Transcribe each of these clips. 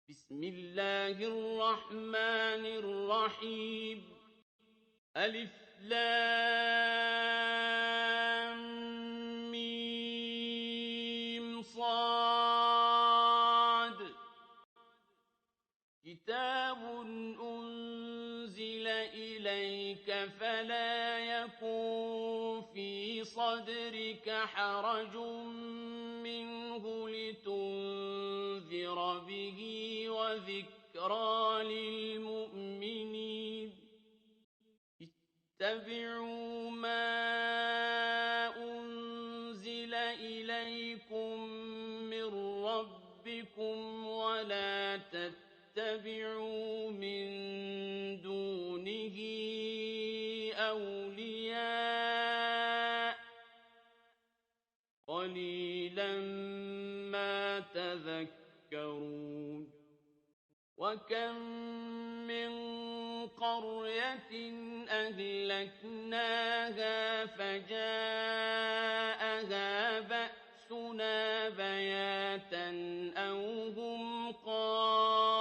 بسم الله الرحمن الرحيم ألف لام ميم صاد كتاب أنزل إليك فلا يكن في صدرك حرج منه لتنذر به وذكرى للمؤمنين اتبعوا ما أنزل إليكم من ربكم ولا تتبعوا من دونه أولياء قليلا ما تذكرون وكم من قرية أهلكناها فجاءها بأسنا بياتا أو هم قائلون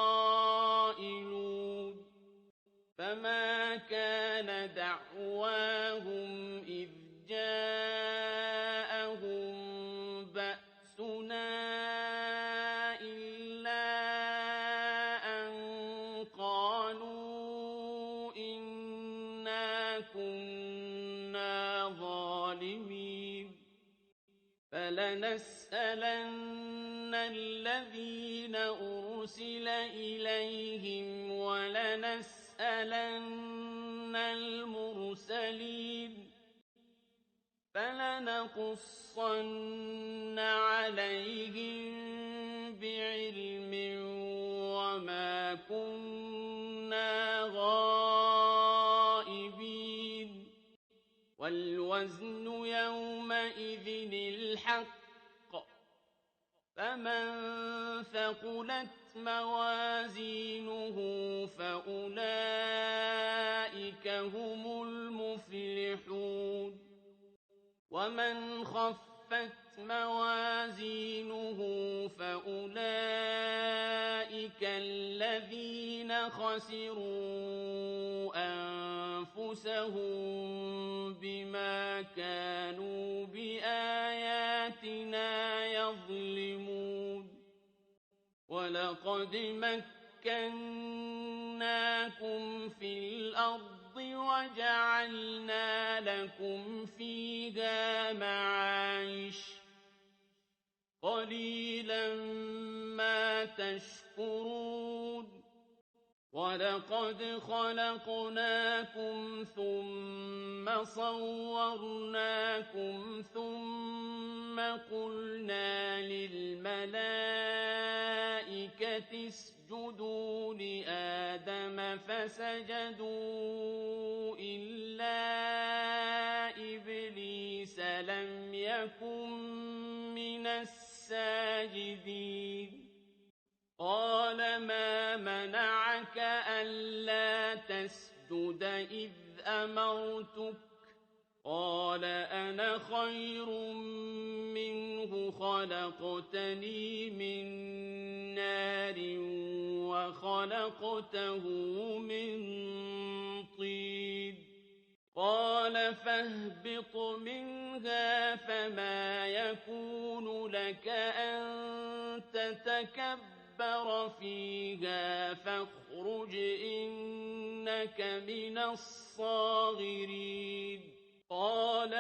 فما كان دعواهم إذ جاءهم بأسنا إلا أن قالوا إنا كنا ظالمين فلنسألن الذين أرسل إليهم ولنسألن المرسلين فلنقصن عليهم بعلم وما كنا غائبين والوزن يومئذ الحق فمن ثقلت موازينه فأولئك هم المفلحون ومن خفت موازينه فأولئك الذين خسروا أنفسهم بما كانوا بآياتنا يظلمون ولقد مكناكم في الأرض وجعلنا لكم فيها معايش قليلا ما تشكرون ولقد خلقناكم ثم صورناكم ثم قلنا للملائكة اسجدوا لآدم فسجدوا إلا إبليس لم يكن من الساجدين قال ما منعك ألا تسجد إذ أمرتك قال أنا خير منه خلقتني من نار وخلقته من طين قال فاهبط منها فما يكون لك أن تتكبر فيها فاخرج إنك من الصاغرين قال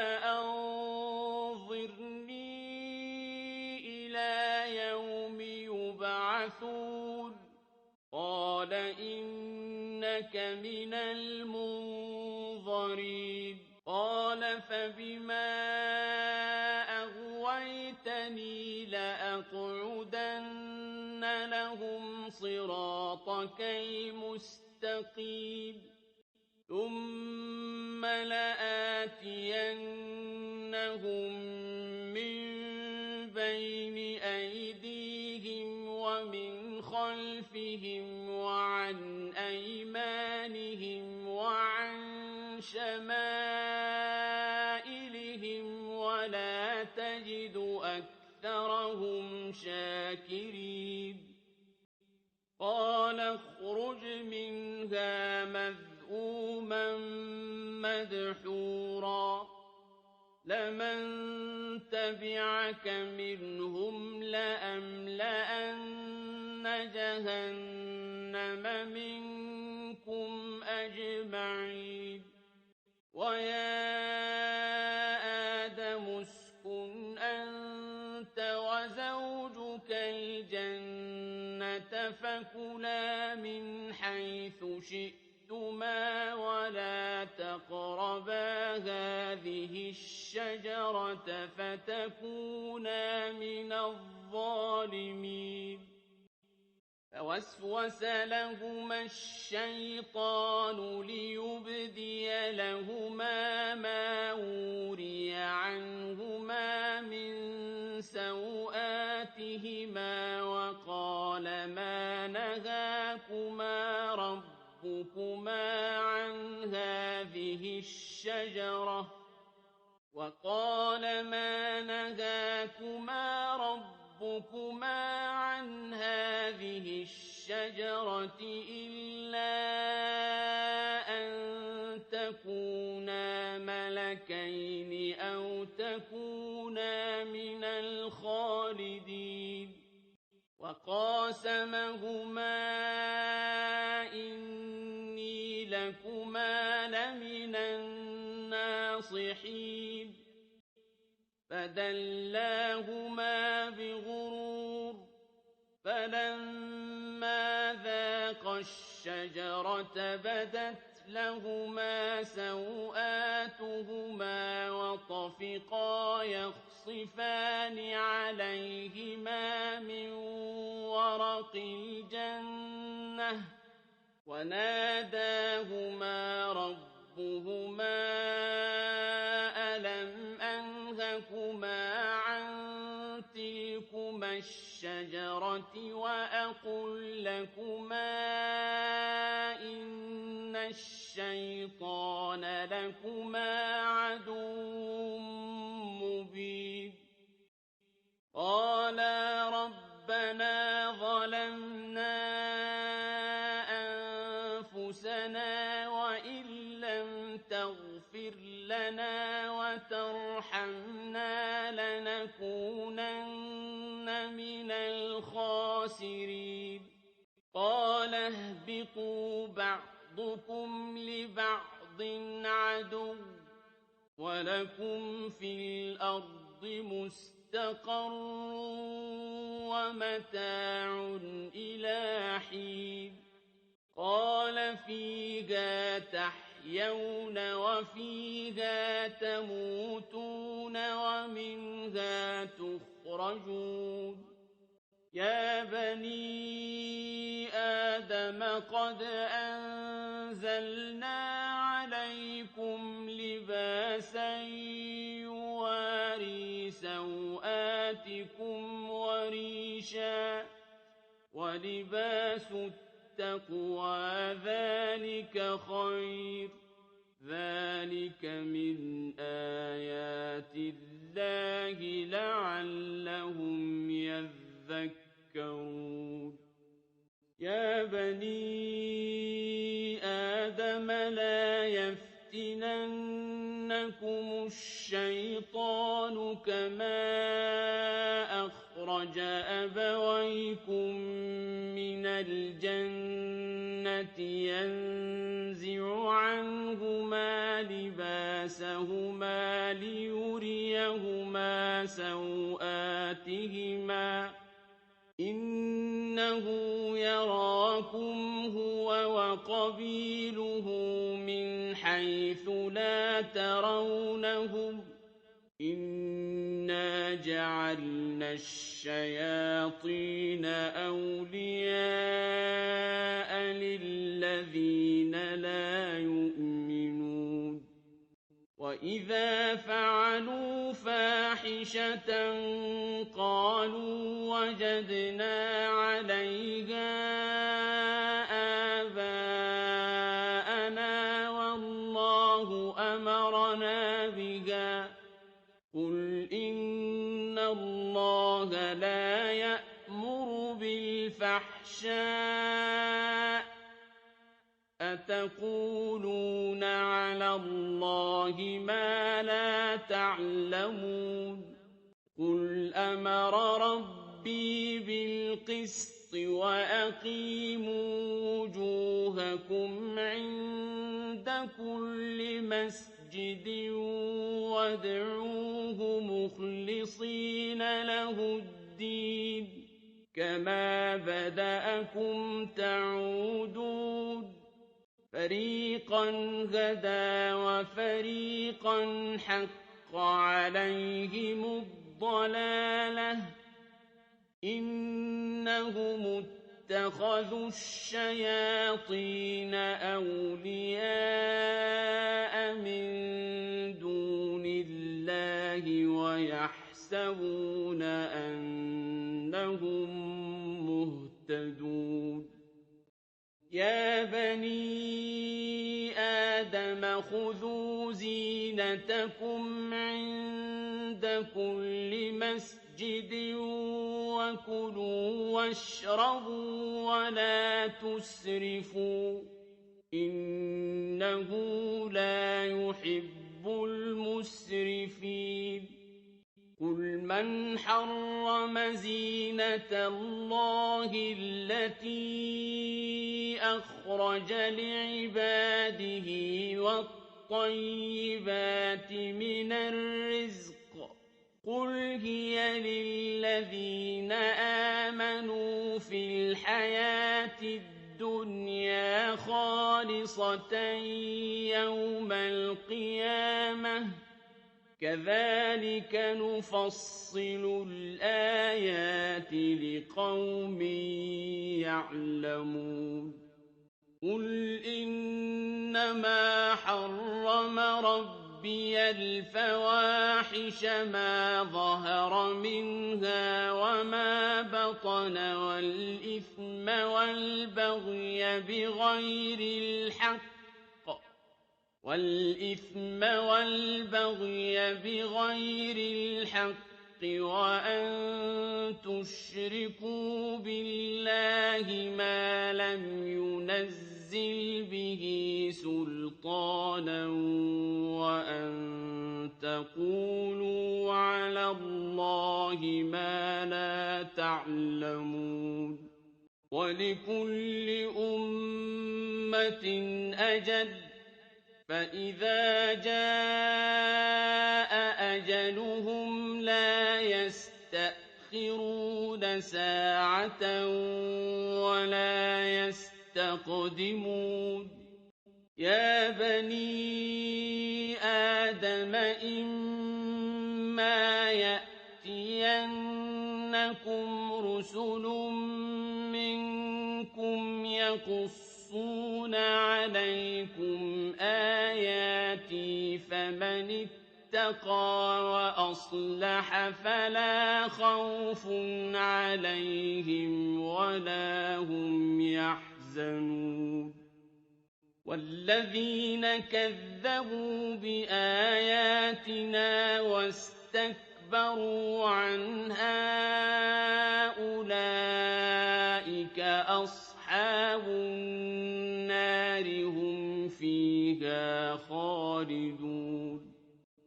أنظرني إلى يوم يبعثون قال إنك من المنظرين قال فبما أغويتني لأقعدن لهم صراطك المستقيم ثم لآتينهم من بين أيديهم ومن خلفهم وعن أيمانهم وعن شمائلهم ولا تجد أكثرهم شاكرين قال اخرج منها مذءوما مدحورا لمن تبعك منهم لأملأن جهنم منكم أجمعين ويا آدم اسكن أنت وزوجك الجنة فكلا من حيث شئتما ولا تقربا هذه الشجرة فتكونا من الظالمين فوسوس لهما الشيطان ليبدي لهما ما وري عنهما من سوآتهما وقال ما نهاكما ربكما عن هذه الشجرة إلا أن تكونا ملكين أو تكونا من الخالدين وقاسمهما إني لكما لمن الناصحين فدلاهما بغرور فلما ذاقا الشجرة بدت لهما سوآتهما وطفقا يخصفان عليهما من ورق الجنة وناداهما ربهما ألم أنهكما عن تلكما الشجرة وأقل لكما إن الشيطان لكما عدو مبين قالا ربنا ظلمنا أنفسنا وإن لم تغفر لنا وترحمنا لنكونن من الخاسرين قال اهبطوا بعضكم لبعض عدو ولكم في الأرض مستقر ومتاع إلى حين قال فيها تحيون وفيها تموتون ومنها تخرجون يا بني آدم قد أنزلنا عليكم لباسا يواري سوآتكم وريشا ولباس التقوى ذلك خير ذلك من آيات الله لعلهم يذكرون يا بني آدم لا يفتننكم الشيطان كما أخرج أبويكم من الجنة ينزع عنهما لباسهما ليريهما سوآتهما إنه يراكم هو وقبيله من حيث لا ترونهم إنا جعلنا الشياطين أولياء للذين لا يؤمنون وإذا فعلوا فاحشة قالوا وجدنا عليها آباءنا والله أمرنا بها قل إن الله لا يأمر بالفحش الْفَحْشَاءِ أَتَقُولُونَ عَلَى اللَّهِ مَا لَا تَعْلَمُونَ قُلْ أَمَرَ رَبِّي بِالْقِسْطِ وَأَقِيمُوا وُجُوهَكُمْ عِندَ كُلِّ مَسْجِدٍ وَادْعُوهُ مُخْلِصِينَ لَهُ الدِّينَ كَمَا بَدَأَكُمْ تَعُودُونَ فَرِيقًا هَدَىٰ وَفَرِيقًا حَقَّ عَلَيْهِمُ الضَّلَالَةُ ۗ إِنَّهُمُ اتَّخَذُوا الشَّيَاطِينَ أَوْلِيَاءَ مِن دُونِ اللَّهِ وَيَحْسَبُونَ أَنَّهُم مُّهْتَدُونَ يَا بَنِي آدَمَ خُذُوا زِينَتَكُمْ عِندَ كُلِّ مَسْجِدٍ وَكُلُوا وَاشْرَبُوا وَلَا تُسْرِفُوا ۚ إِنَّهُ لَا يُحِبُّ الْمُسْرِفِينَ قُلْ مَنْ حَرَّمَ زِينَةَ اللَّهِ الَّتِي أَخْرَجَ لِعِبَادِهِ وَالطَّيِّبَاتِ مِنَ الرِّزْقِ ۚ قُلْ هِيَ لِلَّذِينَ آمَنُوا فِي الْحَيَاةِ الدُّنْيَا خَالِصَةً يَوْمَ الْقِيَامَةِ ۗ كَذَٰلِكَ نُفَصِّلُ الْآيَاتِ لِقَوْمٍ يَعْلَمُونَ قُلْ إِنَّمَا حَرَّمَ رَبِّيَ الْفَوَاحِشَ مَاظَهَرَ مِنْهَا وَمَا بَطَنَ وَالْإِثْمَ وَالْبَغْيَ بِغَيْرِ الْحَقِّ وَأَن تُشْرِكُوا بِاللَّهِ مَا لَمْ يُنَزِّلْ بِهِ سُلْطَانًا وَأَن تَقُولُوا عَلَى اللَّهِ مَا لَا تَعْلَمُونَ وَلِكُلِّ أُمَّةٍ أَجَلٌ ۖ فَإِذَا جَاءَ أَجَلُهُمْ لَا يَسْتَأْخِرُونَ سَاعَةً وَلَا يَسْتَقْدِمُونَ يَا بَنِي آدَمَ إِمَّا يَأْتِيَنَّكُمْ رُسُلٌ مِّنكُمْ يَقُصُّونَ عَلَيْكُمْ آيَاتِي فَمَنِ اتَّقَىٰ وَأَصْلَحَ فَلَا خَوْفٌ عَلَيْهِمْ وَلَا هُمْ يَحْزَنُونَ وَالَّذِينَ كَذَّبُوا بِآيَاتِنَا وَاسْتَكْبَرُوا عَنْهَا أُولَٰئِكَ أَصْحَابُ النَّارِ ۖ هُمْ فِيهَا خَالِدُونَ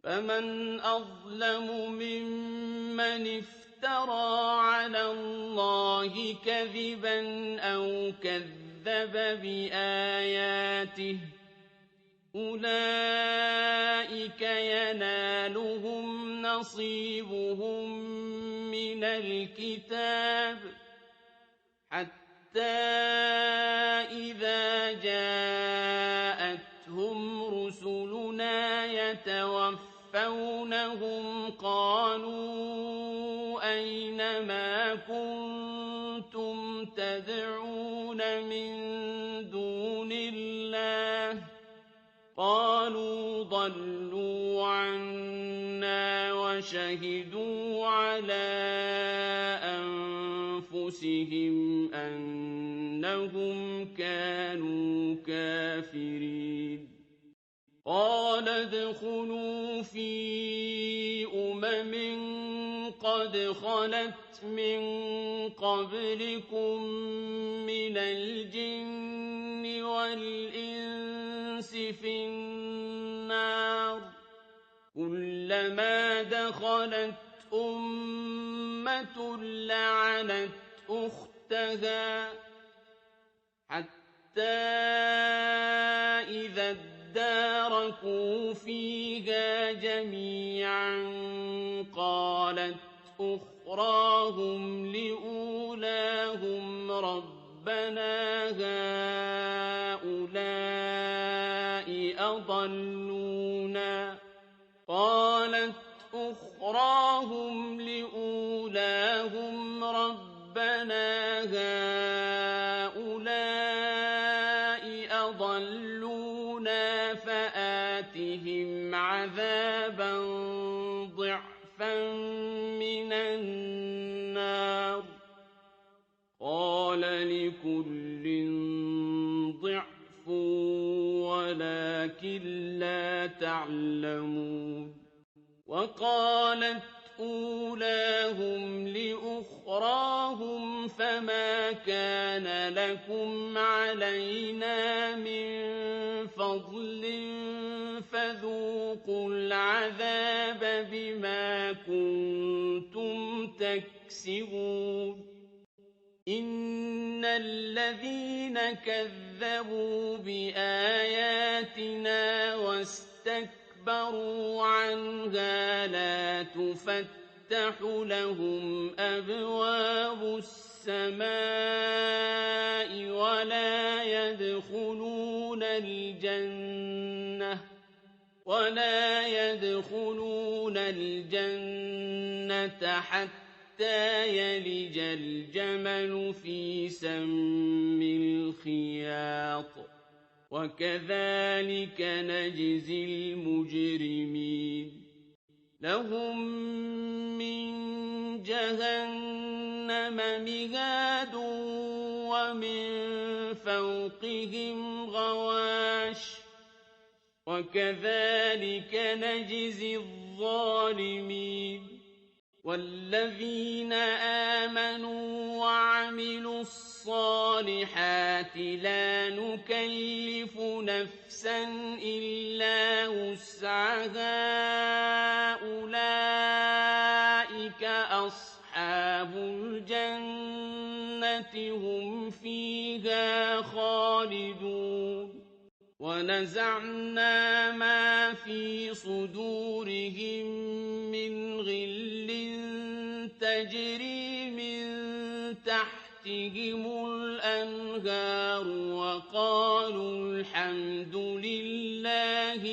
فَمَنْ أَظْلَمُ مِمَّنِ افْتَرَىٰ عَلَى اللَّهِ كَذِبًا أَوْ كَذَّبَ بِآيَاتِهِ ۚ أُولَٰئِكَ يَنَالُهُمْ نَصِيبُهُم مِّنَ الْكِتَابِ حَتَّىٰ إِذَا جَاءَتْهُمْ رُسُلُنَا يَتَوَفَّوْنَهُمْ قَالُوا أَيْنَ مَا كُنتُمْ تَدْعُونَ مِن دُونِ اللَّهِ ۖ قَالُوا ضَلُّوا عَنَّا وَشَهِدُوا عَلَىٰ أَنفُسِهِمْ أَنَّهُمْ كَانُوا كَافِرِينَ قَالَ ادْخُلُوا فِي أُمَمٍ قَدْ قد خلت من قبلكم من الجن والإنس في النار كلما دخلت أمة لعنت أختها حتى إذا اداركوا فيها جميعا قالت أخراهم لأولاهم ربنا هؤلاء أضلونا فآتهم عذابا ضعفا من النار قال لكل ضعف ولكن لا تعلمون وقالت أولاهم لأخراهم فما كان لكم علينا من فضل فذوقوا العذاب بما كنتم تكسبون إن الذين كذبوا بآياتنا واستكبروا عنها لا تفتح لهم أبواب السماء ولا يدخلون الجنة حتى يلج الجمل في سم الخياط وكذلك نجزي المجرمين لهم من جهنم مهاد ومن فوقهم غواش وكذلك نجزي الظالمين والذين آمنوا وعملوا الصالحات لا نكلف نفسا إلا وسعها أولئك أصحاب الجنة هم فيها خالدون ونزعنا ما في صدورهم من غل تجري من تحتهم الأنهار وقالوا الحمد لله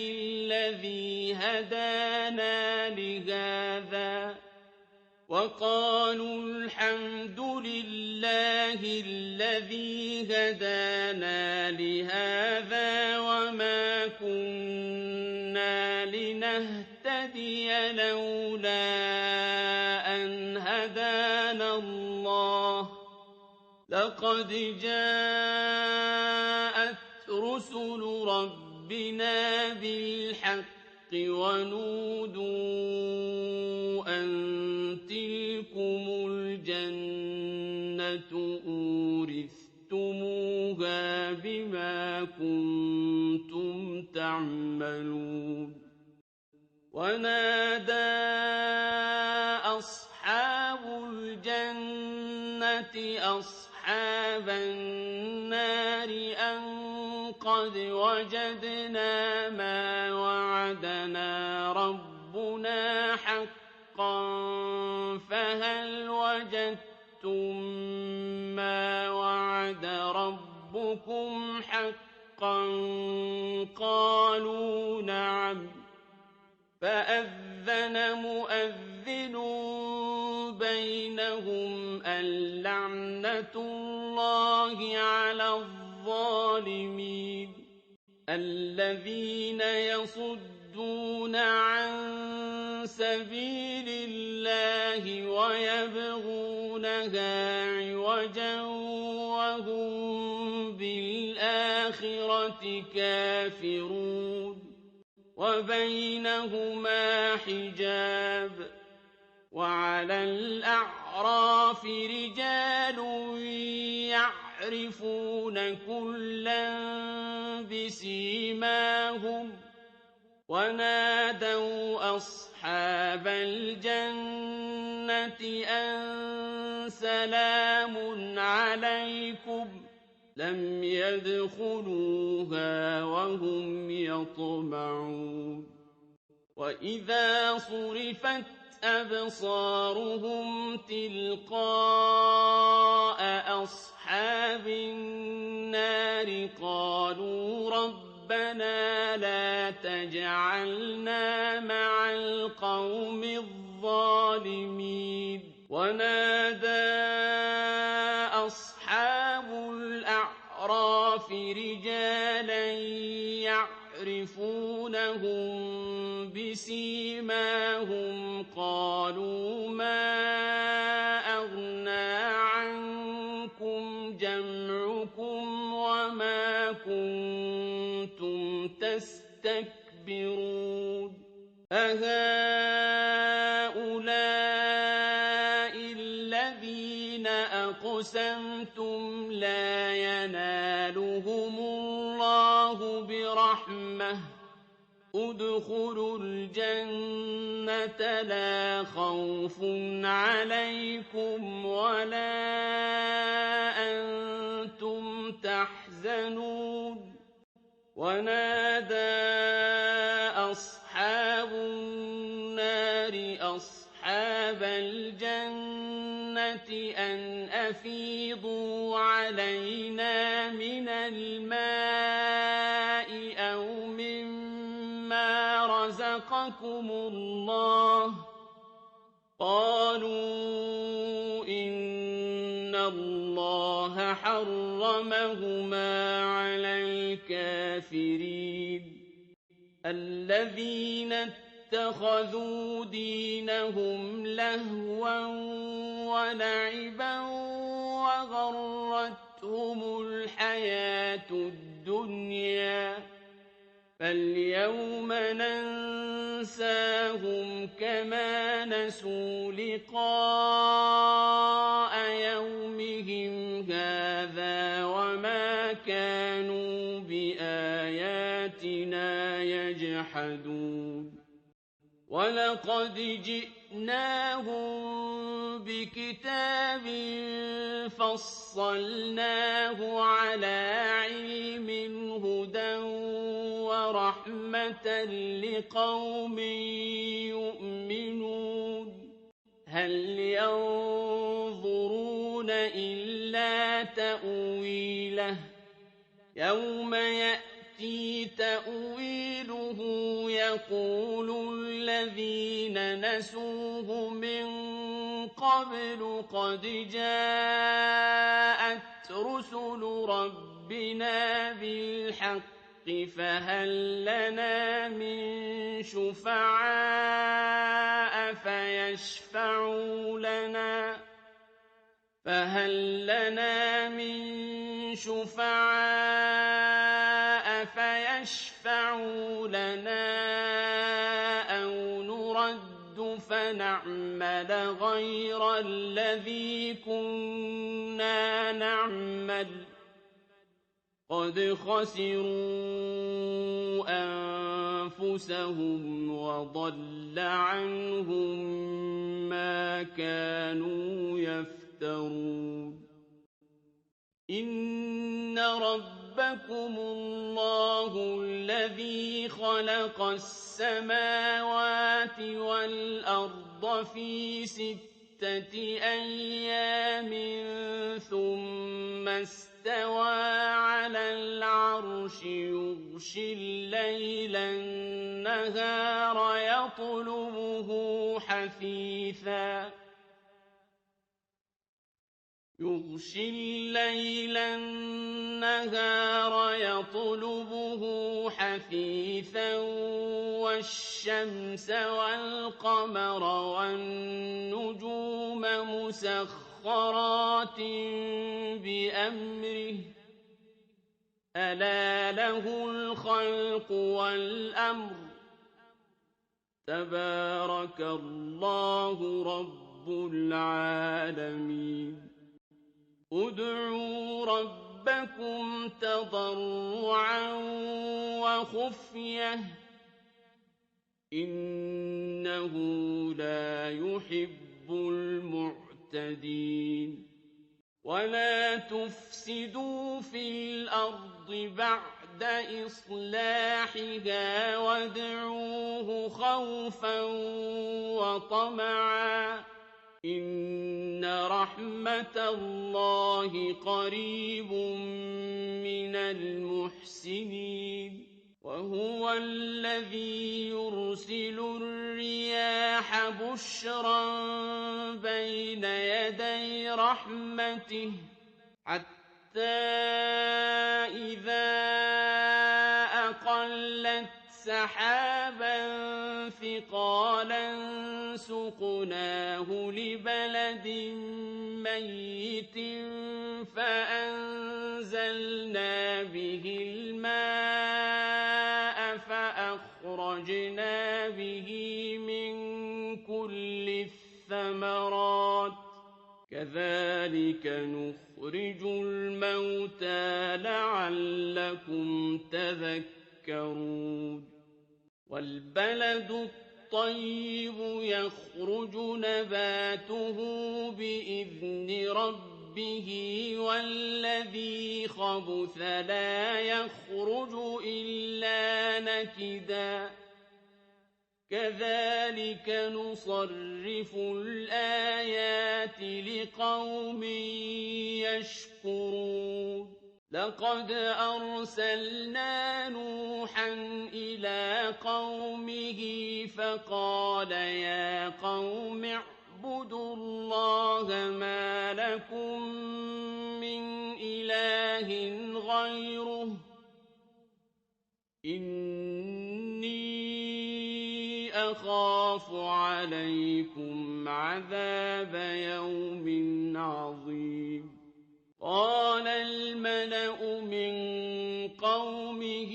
الذي هدانا لهذا وما كنا لنهتدي لولا أن هدانا الله لقد جاءت رسل ربنا بالحق ونودوا أن تلكم الجنة أورثتموها بما كنتم تعملون ونادى أصحاب الجنة أصحاب النار أن قد وجدنا ما وعدنا ربنا حقا فهل وجدتم ما وعد ربكم حقا قالوا نعم فأذن مؤذن بينهم اللعنة الله على الظالمين الذين يصدون عن سبيل الله ويبغونها عوجا وهم بالآخرة كافرون وبينهما حجاب وعلى الأعراف رجال يعرفون كلا بسيماهم ونادوا أصحاب الجنة أن سلام عليكم لم يدخلوها وهم يطمعون وإذا صرفت أبصارهم تلقاء أصحاب النار قالوا ربنا لا تجعلنا مع القوم الظالمين ونادى أصحاب الأعراف رجالا يعرفونهم بسيماهم قالوا ما أغنى عنكم جمعكم وما كنتم تستكبرون أهؤلاء الذين أقسمتم لا ينالهم الله برحمة ادخلوا الجنة لا خوف عليكم ولا أنتم تحزنون ونادى أصحاب النار أصحاب الجنة أن أفيضوا علينا من الماء أو مما رزقكم الله قالوا إن الله حرمهما على الكافرين الذين اتخذوا دينهم لهوا ولعبا وغرتهم الحياة الدنيا فاليوم ننساهم كما نسوا لقاء يومهم هذا وما كانوا بآياتنا يجحدون ولقد جئناهم بكتاب فصلناه على علم هدى ورحمة لقوم يؤمنون هل ينظرون إلا تأويله يوم يأتي تأويله يقول الذين نسوه من قبل قد جاءت رسل ربنا بالحق فهل لنا من شفعاء فيشفعوا لنا أو نرد فنعمل غير الذي كنا نعمل قد خسروا أنفسهم وضل عنهم ما كانوا يفترون إن ربكم الله الذي خلق السماوات والأرض في 6 أيام ثم استوى على العرش يغشي الليل النهار يطلبه حثيثا والشمس والقمر والنجوم مسخرات بأمره ألا له الخلق والأمر تبارك الله رب العالمين ادعوا ربكم تضرعا وخفية إنه لا يحب المعتدين ولا تفسدوا في الأرض بعد إصلاحها وادعوه خوفا وطمعا إن رحمة الله قريب من المحسنين وهو الذي يرسل الرياح بشرا بين يدي رحمته حتى إذا أقلت سحابا ثقالا سقناه لبلد ميت فأنزلنا به الماء فأخرجنا به من كل الثمرات كذلك نخرج الموتى لعلكم تذكرون والبلد الطيب يخرج نباته بإذن ربه والذي خبث لا يخرج إلا نكدا كذلك نصرف الآيات لقوم يشكرون لقد أرسلنا نوحا إلى قومه فقال يا قوم اعبدوا الله ما لكم من إله غيره إني أخاف عليكم عذاب يوم عظيم قال الملأ من قومه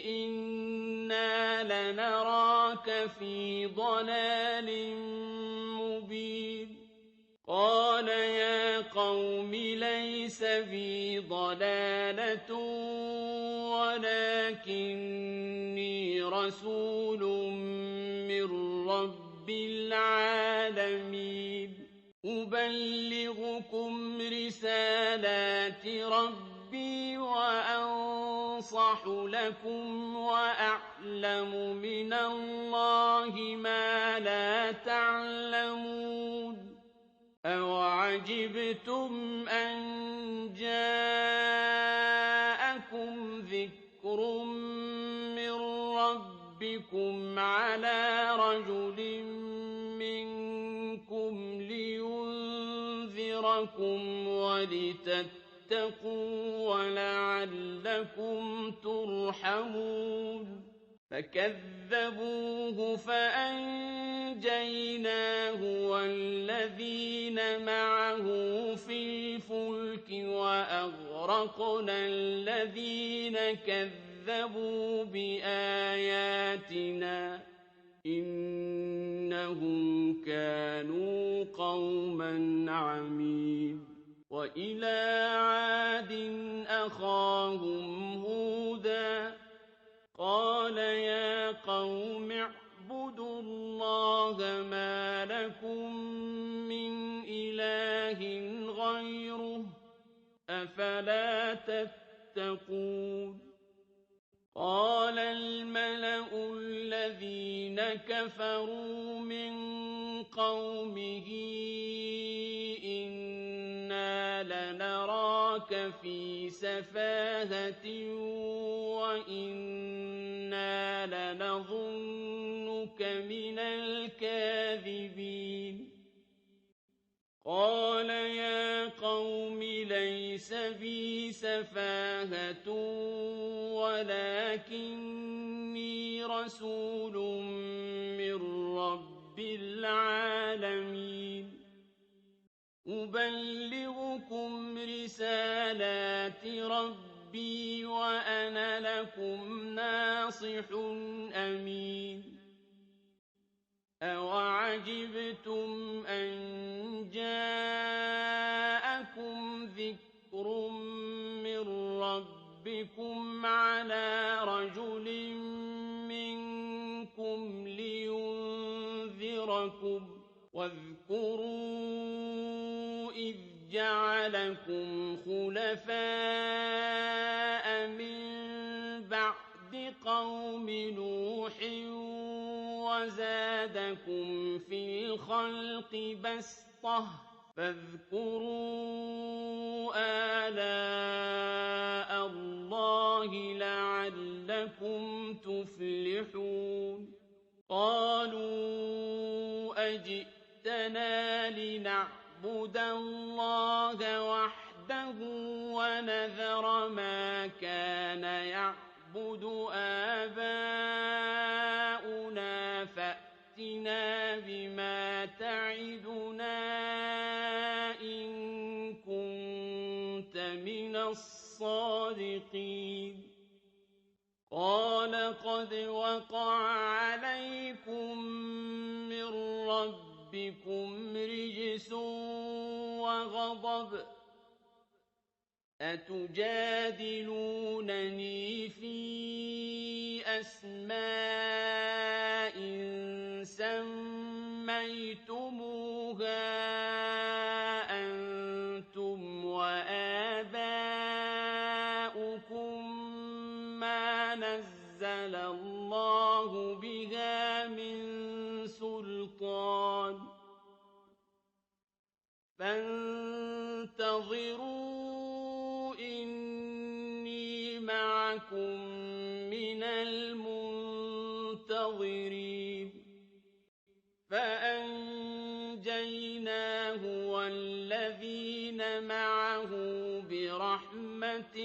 إنا لنراك في ضلال مبين قال يا قوم ليس بي ضلالة ولكني رسول من رب العالمين أبلغكم رسالات ربي وأنصح لكم وأعلم من الله ما لا تعلمون أوعجبتم أن جاءكم ذكر من ربكم على رجل منكم لينذركم ولتتقوا ولعلكم ترحمون فكذبوه فأنجيناه والذين معه في الفلك وأغرقنا الذين كذبوا بآياتنا إنهم كانوا قوما عمين وإلى عاد أخاهم هودا قال يا قوم اعبدوا الله ما لكم من إله غيره أفلا تتقون قال الملأ الذين كفروا من قومه إنا لنراك في سفاهة وإنا لنظنك من الكاذبين قال يا قوم ليس بي سفاهة ولكني رسول من رب العالمين أبلغكم رسالات ربي ربي وأنا لكم ناصح أمين أوعجبتم أن جاءكم ذكر من ربكم على رجل منكم لينذركم واذكروا إذ جعلكم خلفاء من بعد قوم نوح وزادكم في الخلق بسطة فاذكروا آلاء الله لعلكم تفلحون قالوا أجئتنا لنعبد الله وحده ونذر ما كان يعبد آباؤنا فأتنا بما تعدنا إن كنت من الصادقين قال قد وقع عليكم من ربكم رجس وغضب أتجادلونني في أسماء سميتموها أنتم وآباؤكم ما نزل الله بها من سلطان فانتظروا إني معكم من المنتظرين فأنجيناه والذين معه برحمة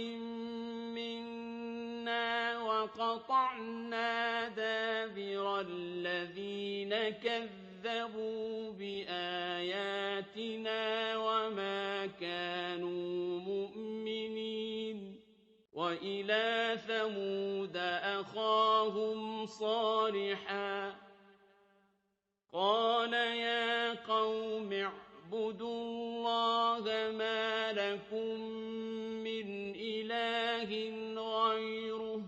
منا وقطعنا دابر الذين كذبوا بآياتنا وما كانوا مؤمنين وإلى ثمود أخاهم صالحا قال يا قوم اعبدوا الله ما لكم من إله غيره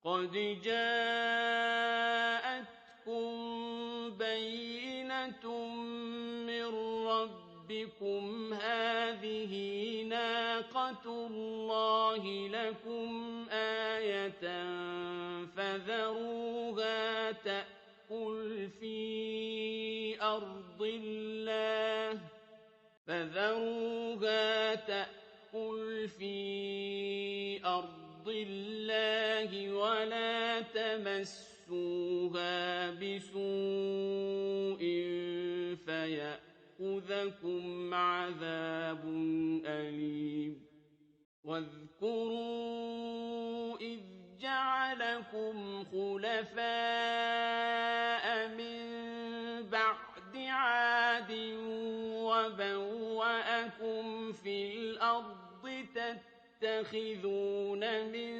قد جاءتكم بينة من ربكم هذه ناقة الله لكم آية فذروها تأكل في أرض الله ولا تمسوها بسوء فيأخذكم عذاب أليم واذكروا إذ جعلكم خلفاء من بعد عاد وبوأكم في الأرض تتخذون من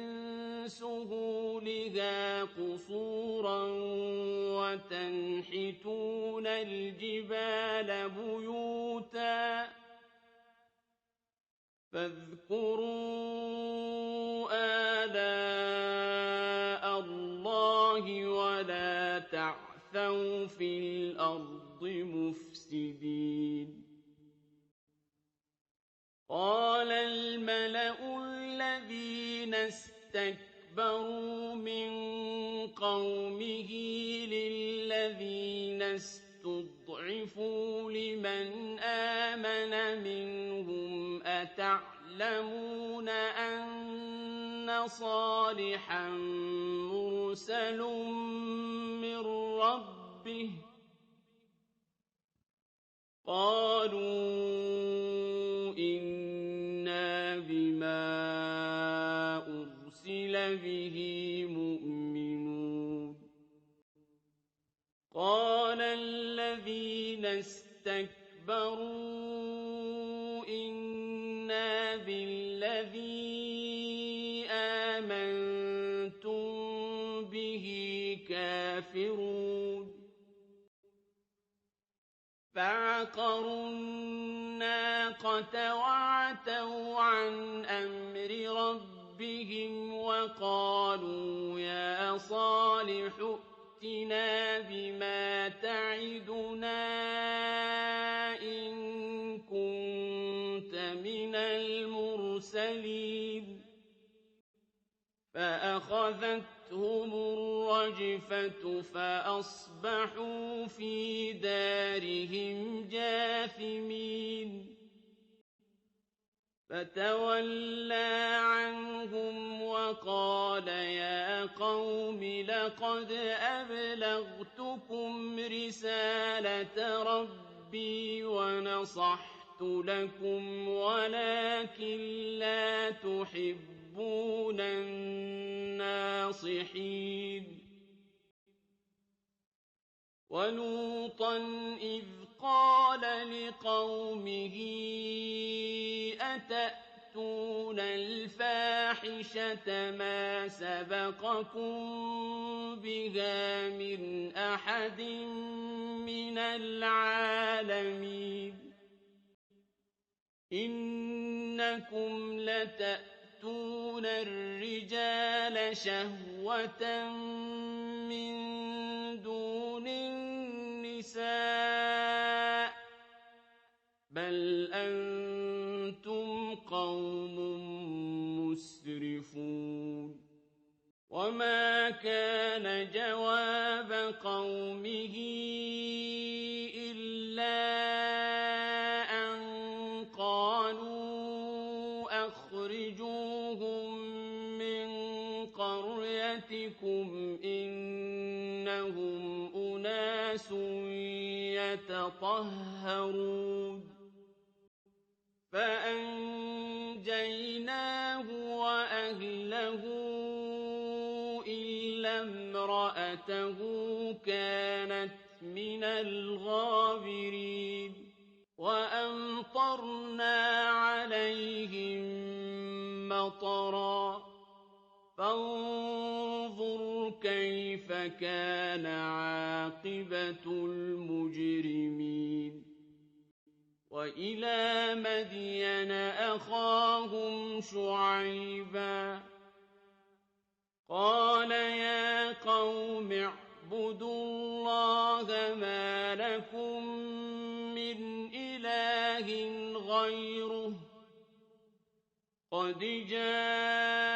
سهولها قصورا وتنحتون الجبال بيوتا فاذكروا آلاء الله ولا تعثوا في الأرض مفسدين قال الملأ الذين استكبروا من قومه للذين استضعفوا لمن آمن منهم أتعلمون أن صالحا مرسل من ربه قالوا إنا بما أرسل به مؤمنون قال الذين استكبروا إنا بالذي فعقروا الناقة وعتوا عن أمر ربهم وقالوا يا صالح ائتنا بما تعدنا إن كنت من المرسلين فأخذتهم الرجفة فأصبحوا في دارهم جاثمين فتولى عنهم وقال يا قوم لقد أبلغتكم رسالة ربي ونصحت لكم ولكن لا تحبون الناصحين ولوطا إذ قال لقومه أتأتون الفاحشة ما سبقكم بها من أحد من العالمين إنكم لتأتون الرجال شهوة من دون النساء بل أنتم قوم مسرفون وما كان جواب قومه إلا أن قالوا أخرجوهم من قريتكم إنهم أناس يتطهرون فأنجيناه وأهله إلا امرأته كانت من الغابرين وأمطرنا عليهم مطرا فانظر كيف كان عاقبة المجرمين وإلى مدين أخاهم شعيبا قال يا قوم اعبدوا الله ما لكم من إله غيره قد جاءتكم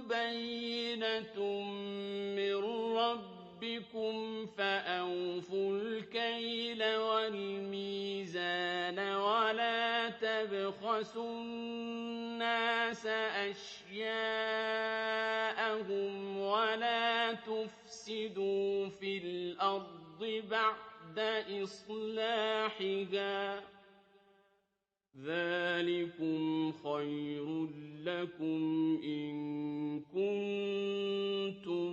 بينة من ربكم فأوفوا الكيل والميزان ولا تبخسوا الناس أشياءهم ولا تفسدوا في الأرض بعد إصلاحها ذلكم خير لكم إن كنتم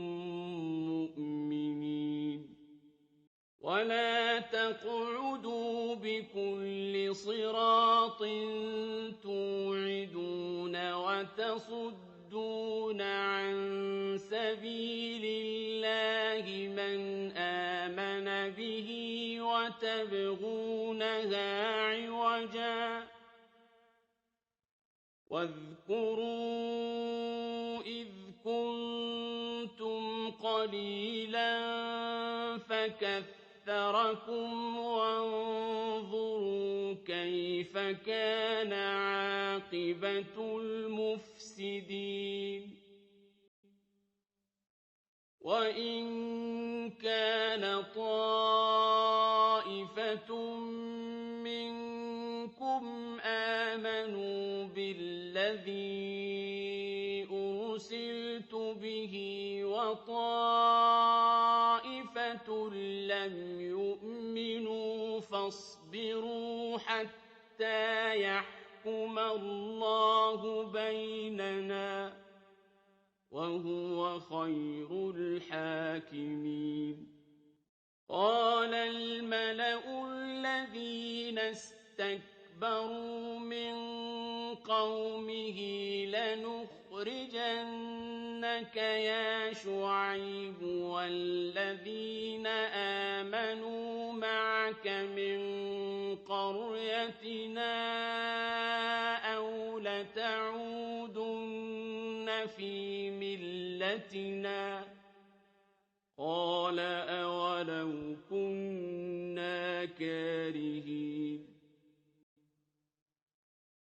مؤمنين ولا تقعدوا بكل صراط توعدون وتصدون عن سبيل الله من آمن به وتبغونها عوجا واذكروا إذ كنتم قليلا فكثركم وانظروا كيف كان عاقبة المفسدين وإن كان طائفة منكم آمنوا بالذي أرسلت به وطائفة لم يؤمنوا فاصبروا حتى يحكم الله بيننا وهو خير الحاكمين قال الملأ الذين استكبروا من قومه لنخرجنك يا شعيب والذين آمنوا معك من قريتنا أو لتعودن في ملتنا قال أولو كنا كارهين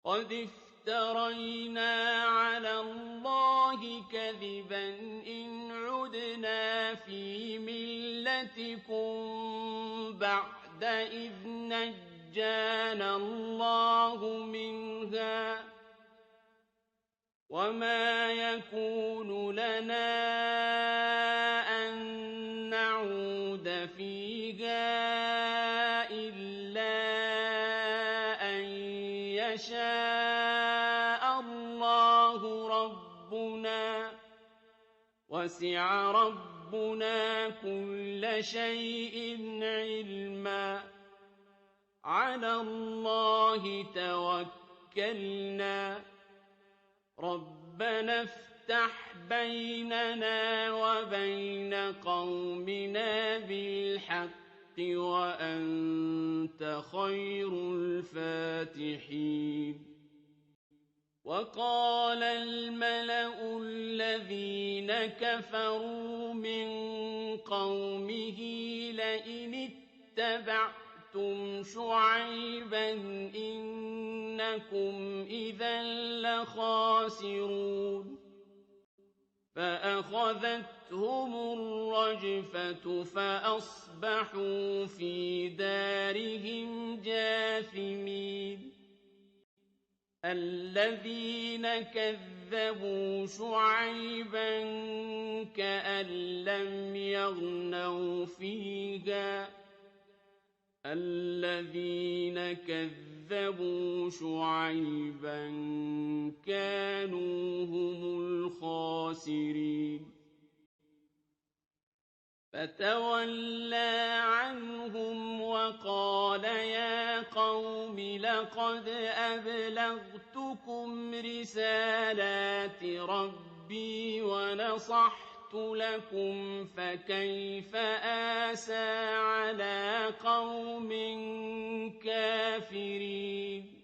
قد افترينا على الله كذبا إن عدنا في ملتكم بعد إذ نجانا الله منها وما يكون لنا أن نعود فيها إلا أن يشاء الله ربنا وسع ربنا كل شيء علما على الله توكلنا ربنا افتح بيننا وبين قومنا بالحق وأنت خير الفاتحين وقال الملأ الذين كفروا من قومه لئن اتبعتم شعيبا إنكم إذا لخاسرون فأخذتهم الرجفة فأصبحوا في دارهم جاثمين الذين كذبوا شعيبا كأن لم يغنوا فيها الذين كذبوا شعيبا كانوا هم الخاسرين فتولى عنهم وقال يا قوم لقد أبلغتكم رسالات ربي ونصحت لكم فكيف آسى على قوم كافرين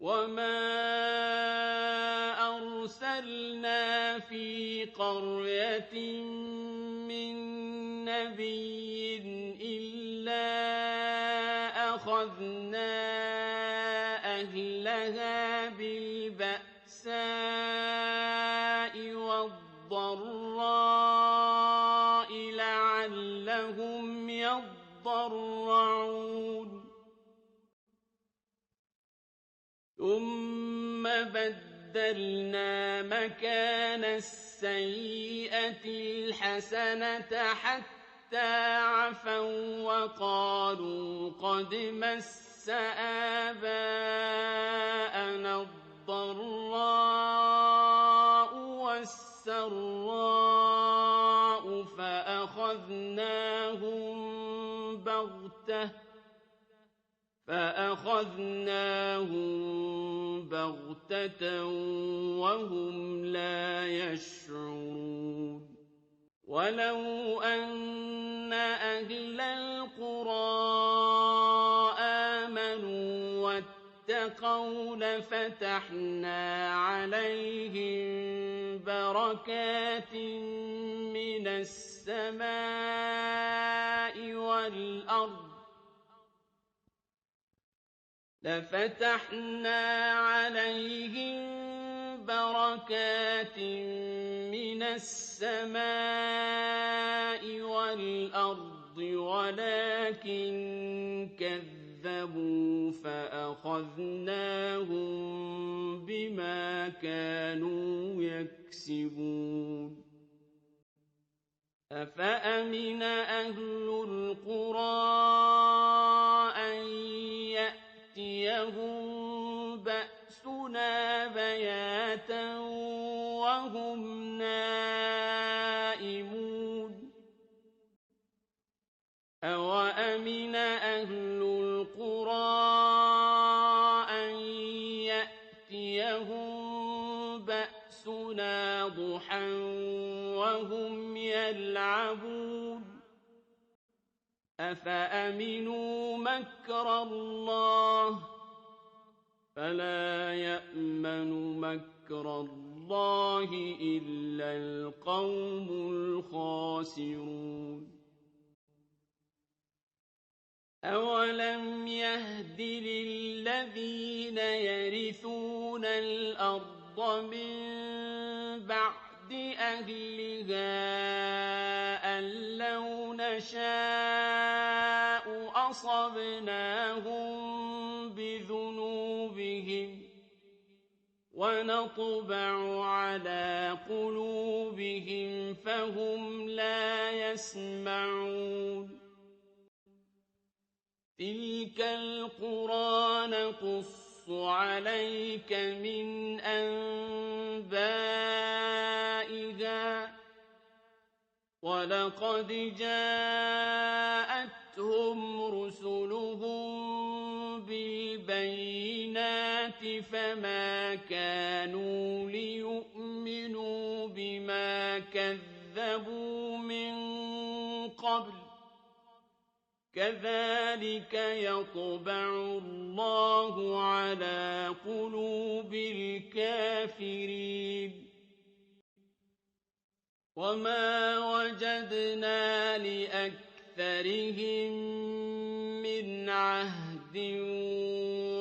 وما أرسلنا في قرية من نبي إلا أخذنا أهلها بالبأساء والضراء لعلهم يضرعون ثم بدلنا مكان السيئة الحسنة حتى عفوا وقالوا قد مس آباءنا الضراء والسراء فأخذناهم بغتة وهم لا يشعرون ولو أن أهل القرى آمنوا واتقوا لفتحنا عليهم بركات من السماء والأرض ولكن كذبوا فأخذناهم بما كانوا يكسبون أفأمن أهل القرى أن يأتيهم بأسنا بياتا وهم نائمون أوأمن أهل القرى أن يأتيهم بأسنا ضحى وهم يلعبون أفأمنوا مكر الله فلا يأمن مكر الله إلا القوم الخاسرون أولم يهد للذين يرثون الأرض من بعد أهلها أن لو نشاء أصبناهم بذنوبهم ونطبع على قلوبهم فهم لا يسمعون تلك القرى نقص عليك من أنبائها ولقد جاءتهم رسلهم بالبينات فما كانوا ليؤمنوا بما كذبوا من قبل كذلك يطبع الله على قلوب الكافرين وما وجدنا لأكثرهم من عهد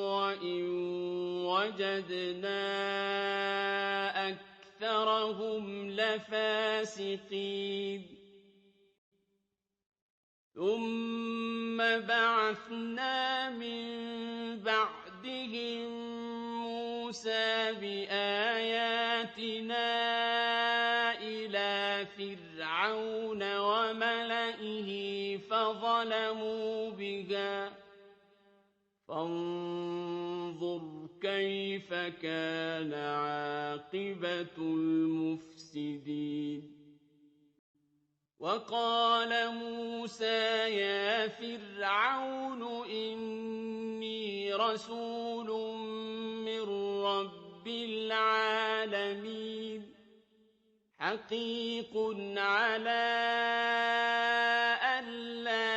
وإن وجدنا أكثرهم لفاسقين ثم بعثنا من بعدهم موسى بآياتنا إلى فرعون وملئه فظلموا بها فانظر كيف كان عاقبة المفسدين وقال موسى يا فرعون إني رسول من رب العالمين حقيق على ألا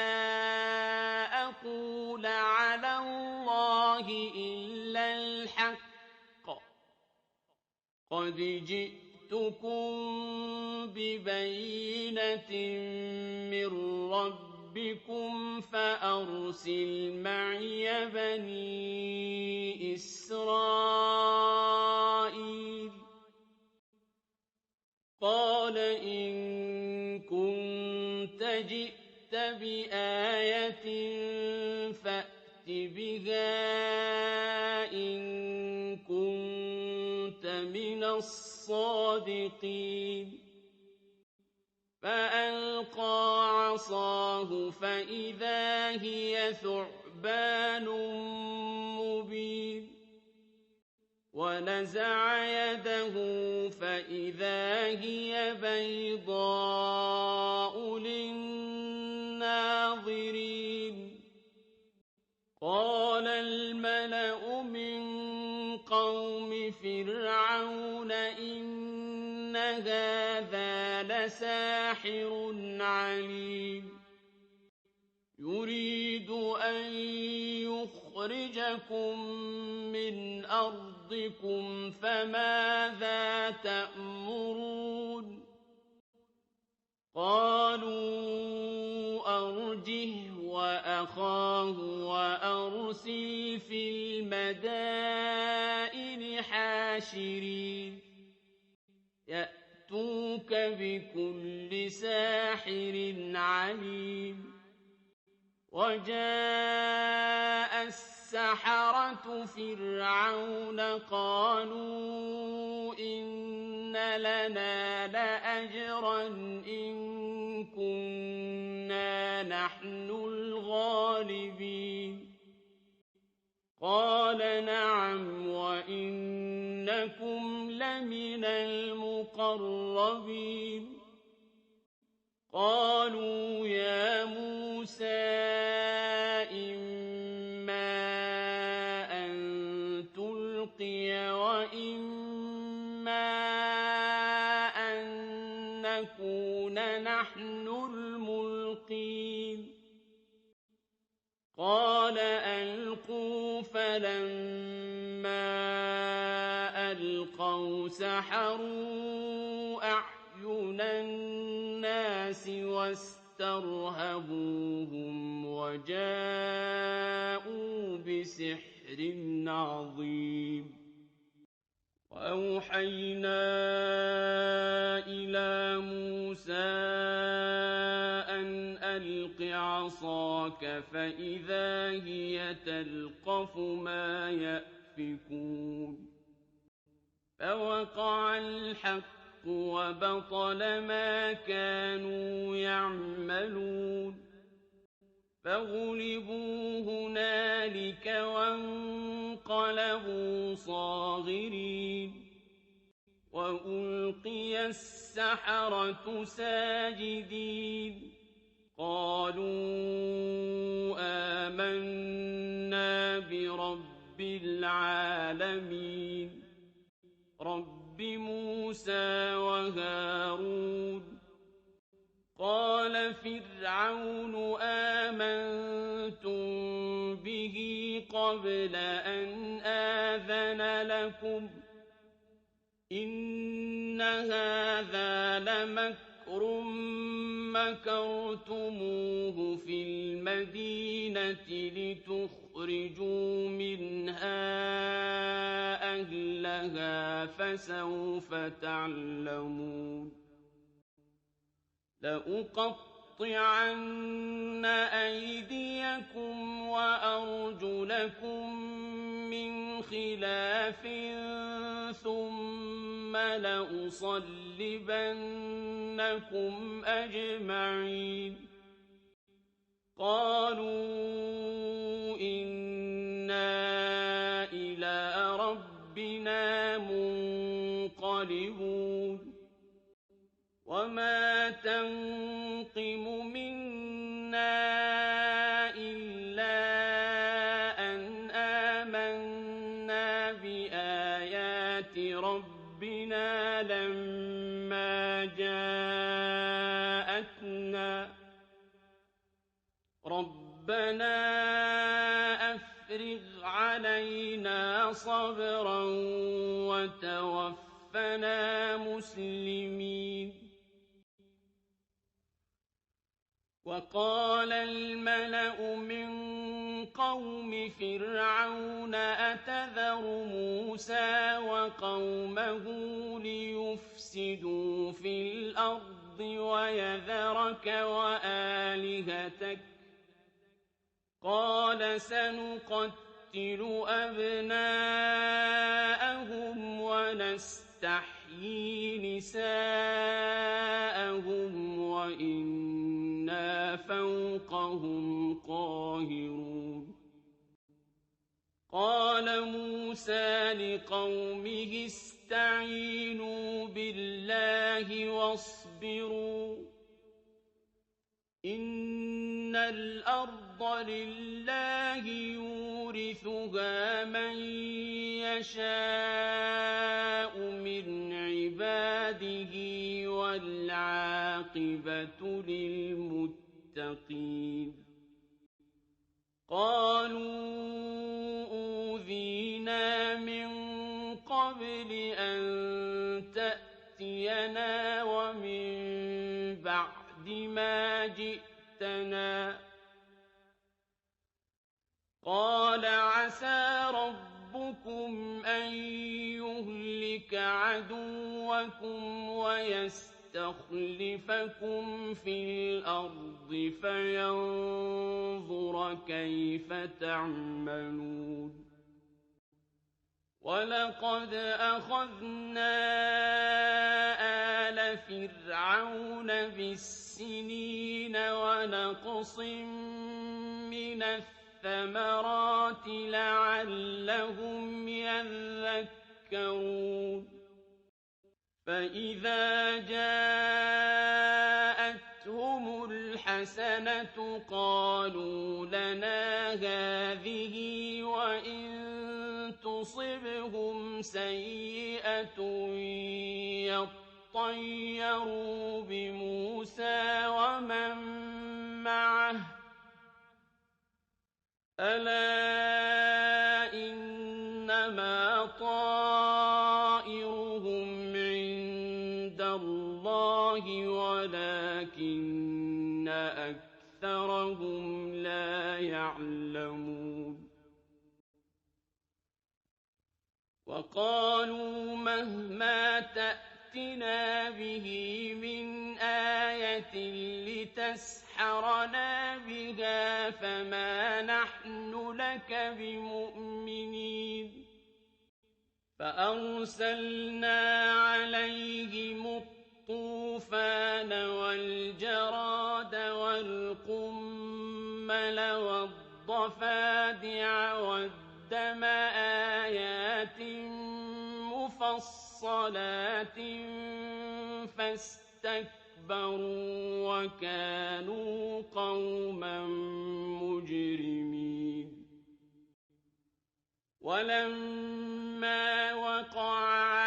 أقول على الله إلا الحق قد جئتكم ببينة من ربكم فأرسل معي بني إسرائيل قال إن كنت جئت بآية فأت بها إن كنت من الصادقين فألقى عصاه فإذا هي ثعبان مبين ونزع يده فإذا هي بيضاء للناظرين قال الملأ من قوم فرعون إن هذا لساحر عليم يريد أن يخرجكم من أرضكم فماذا تأمرون قالوا أرجه وأخاه وأرسل في المدائن حاشرين يأتوك بكل ساحر عليم وجاء السحرة فرعون قالوا إن لنا لأجرا إن كنا نحن الغالبين قال نعم وإنكم لمن المقربين قالوا يا موسى إما أن تلقي وإما أن نكون نحن الملقين ألقوا سحروا أعين الناس واسترهبوهم وجاءوا بسحر عظيم وأوحينا إلى موسى أن ألق عصاك فإذا هي تلقف ما يأفكون فوقع الحق وبطل ما كانوا يعملون فغلبوا هنالك وانقلبوا صاغرين وألقي السحرة ساجدين قالوا آمنا برب العالمين رب موسى وهارون قال فرعون آمنتم به قبل أن آذن لكم إن هذا لمكر مكرتموه في المدينة لتخرجوا منها أهلها فسوف تعلمون لأقطعن أيديكم وأرجلكم من خلاف ثم لأصلبنكم أجمعين قالوا إنا إلى ربنا منقلبون وما تنقم منا إلا أن آمنا بآيات ربنا لما جاءتنا ربنا أفرغ علينا صبرا وتوفنا مسلمين وقال الملأ من قوم فرعون أتذر موسى وقومه ليفسدوا في الأرض ويذرك وآلهتك قال سنقتل أبناءهم ونستحيي نساءهم وإنا فوقهم قاهرون قال موسى لقومه استعينوا بالله واصبروا إن الأرض لله يورثها من يشاء من عباده والعاقبة للمتقين قالوا أوذينا من قبل أن تأتينا ومن بعد ما جئتنا قال عسى ربكم أن يهلك عدوكم ويستخلفكم في الأرض فينظر كيف تعملون ولقد أخذنا آل فرعون بالسنين ونقص من الثمرات لعلهم يذكرون فإذا جاءتهم الحسنة قالوا لنا هذه وإن تصبهم سيئة يطيروا بموسى ومن معه ألا إنما إنما طائرهم عند الله ولكن أكثرهم لا يعلمون وقالوا مهما تأتنا به من آية لتسحرنا بها فما نحن لك بمؤمنين فأرسلنا عليهم الطوفان والجراد والقمل والضفادع والدم آيات مفصلات فاستكبروا وكانوا قوما مجرمين ولما وقع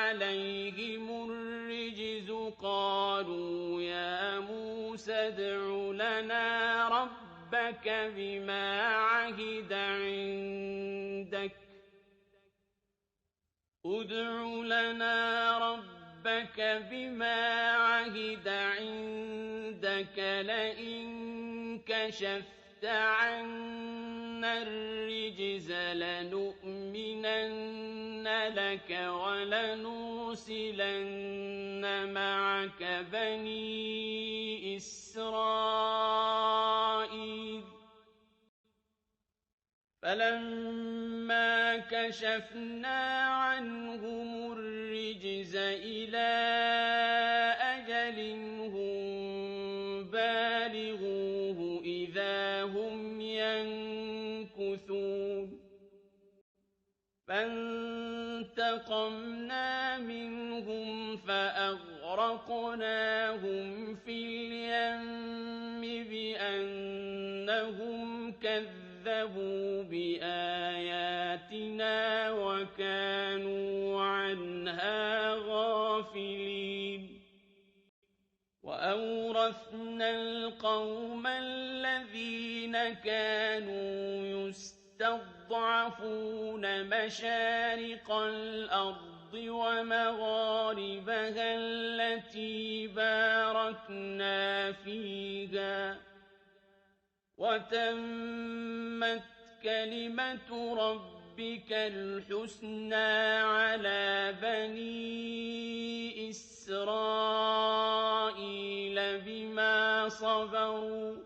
عليهم الرجز قالوا يا موسى ادع لنا ربك بما عهد عندك لئن كشفت عنا الرجز لنؤمنن لك ولنرسلن معك بني إسرائيل فلما كشفنا عنهم الرجز إلى أجل هم بالغوه إذا هم ينكثون فانتقمنا منهم فأغرقناهم في اليم بأنهم كذبوا بآياتنا وكانوا عنها غافلين وأورثنا القوم الذين كانوا يستضعفون مشارق الأرض ومغاربها التي باركنا فيها وتمت كلمة ربك الحسنى على بني إسرائيل بما صبروا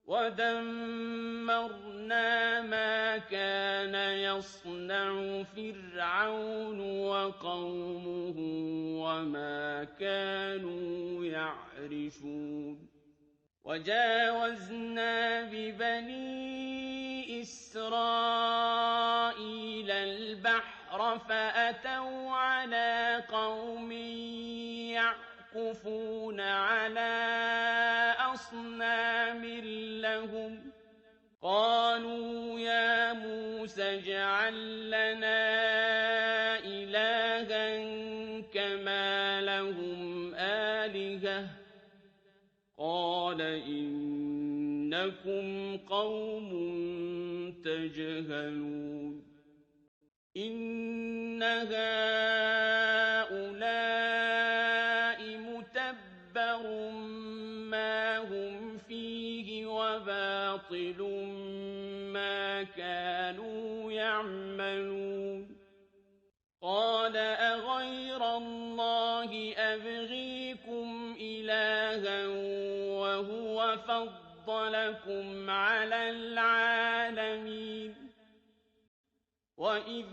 ودمرنا ما كان يصنع فرعون وقومه وما كانوا يعرشون وجاوزنا ببني إسرائيل البحر فأتوا على قوم يعكفون على أصنام لهم قالوا يا موسى اجعل لنا إلها كما لهم آلهة قال إنكم قوم تجهلون إن هؤلاء متبر ما هم فيه وباطل ما كانوا يعملون قال أغير الله أبغيكم إلها وهو فضلكم على العالمين وإذ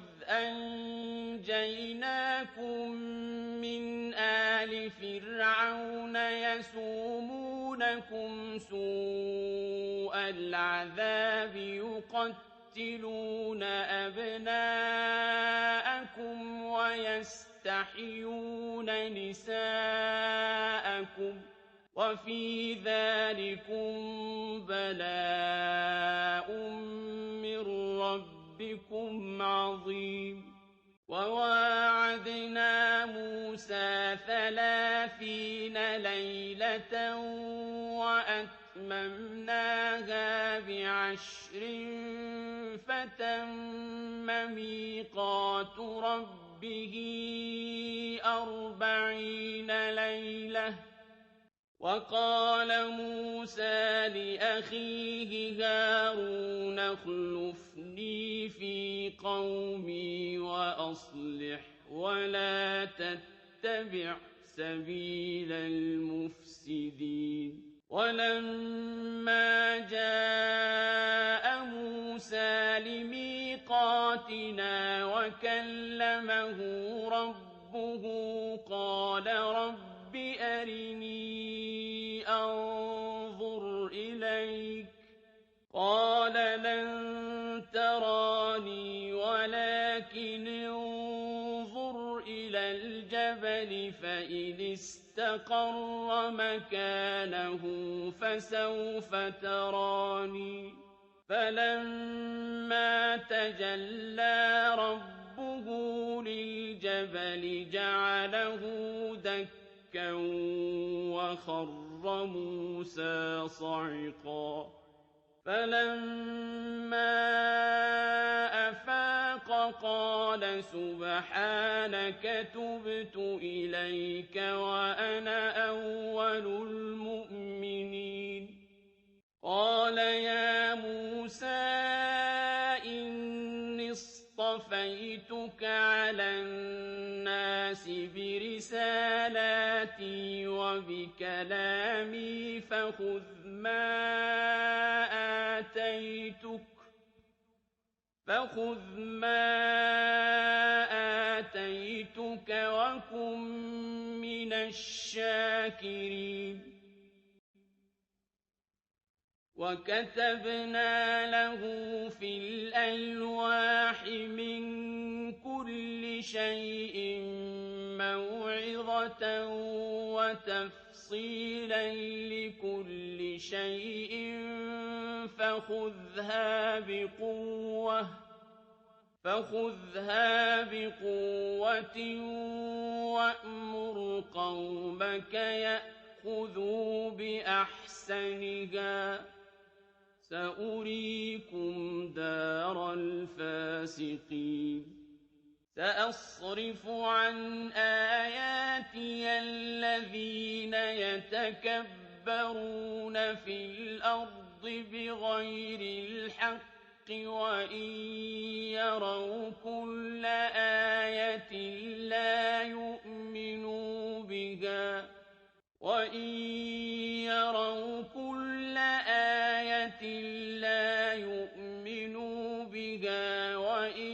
أنجيناكم من آل فرعون يسومونكم سوء العذاب يقتلون أبناءكم ويستحيون نساءكم وفي ذلكم بلاء من ربكم عظيم وواعدنا موسى 30 ليلة وأتممناها ب10 فتم فَتَمَّ مِيقَاتُ رَبِّهِ 40 لَيْلَةً ۚ وَقَالَ مُوسَىٰ لِأَخِيهِ هَارُونَ اخْلُفْنِي فِي قَوْمِي وَأَصْلِحْ وَلَا تَتَّبِعْ سَبِيلَ الْمُفْسِدِينَ وَلَمَّا جَاءَ مُوسَىٰ لِمِيقَاتِنَا وَكَلَّمَهُ رَبُّهُ قَالَ رَبِّ أَرِنِي أَنظُرْ إِلَيْكَ ۚ قَالَ لَن تَرَانِي وَلَٰكِنِ انظُرْ إِلَى الْجَبَلِ فَإِنِ اسْتَقَرَّ مَكَانَهُ فَسَوْفَ تَرَانِي ۚ فَلَمَّا تَجَلَّىٰ رَبُّهُ لِلْجَبَلِ جَعَلَهُ دَكًّا وَخَرَّ مُوسَىٰ صَعِقًا ۚ فَلَمَّا أَفَاقَ قَالَ سُبْحَانَكَ تُبْتُ إِلَيْكَ وَأَنَا أَوَّلُ الْمُؤْمِنِينَ قَالَ يَا مُوسَىٰ إِنِّي اصْطَفَيْتُكَ عَلَى النَّاسِ بِرِسَالَاتِي وَبِكَلَامِي فَخُذْ مَا آتَيْتُكَ وَكُن مِّنَ الشَّاكِرِينَ وَكَتَبْنَا لَهُ فِي الْأَلْوَاحِ مِن كُلِّ شَيْءٍ مَّوْعِظَةً وَتَفْصِيلًا لِّكُلِّ شَيْءٍ فَخُذْهَا بِقُوَّةٍ وَأْمُرْ قَوْمَكَ يَأْخُذُوا بِأَحْسَنِهَا ۚ سَأُرِيكُمْ دَارَ الْفَاسِقِينَ سَأَصْرِفُ عَنْ آيَاتِيَ الَّذِينَ يَتَكَبَّرُونَ فِي الْأَرْضِ بِغَيْرِ الْحَقِّ وَإِن يَرَوْا كُلَّ آيَةٍ لَّا يُؤْمِنُوا بِهَا وَإِن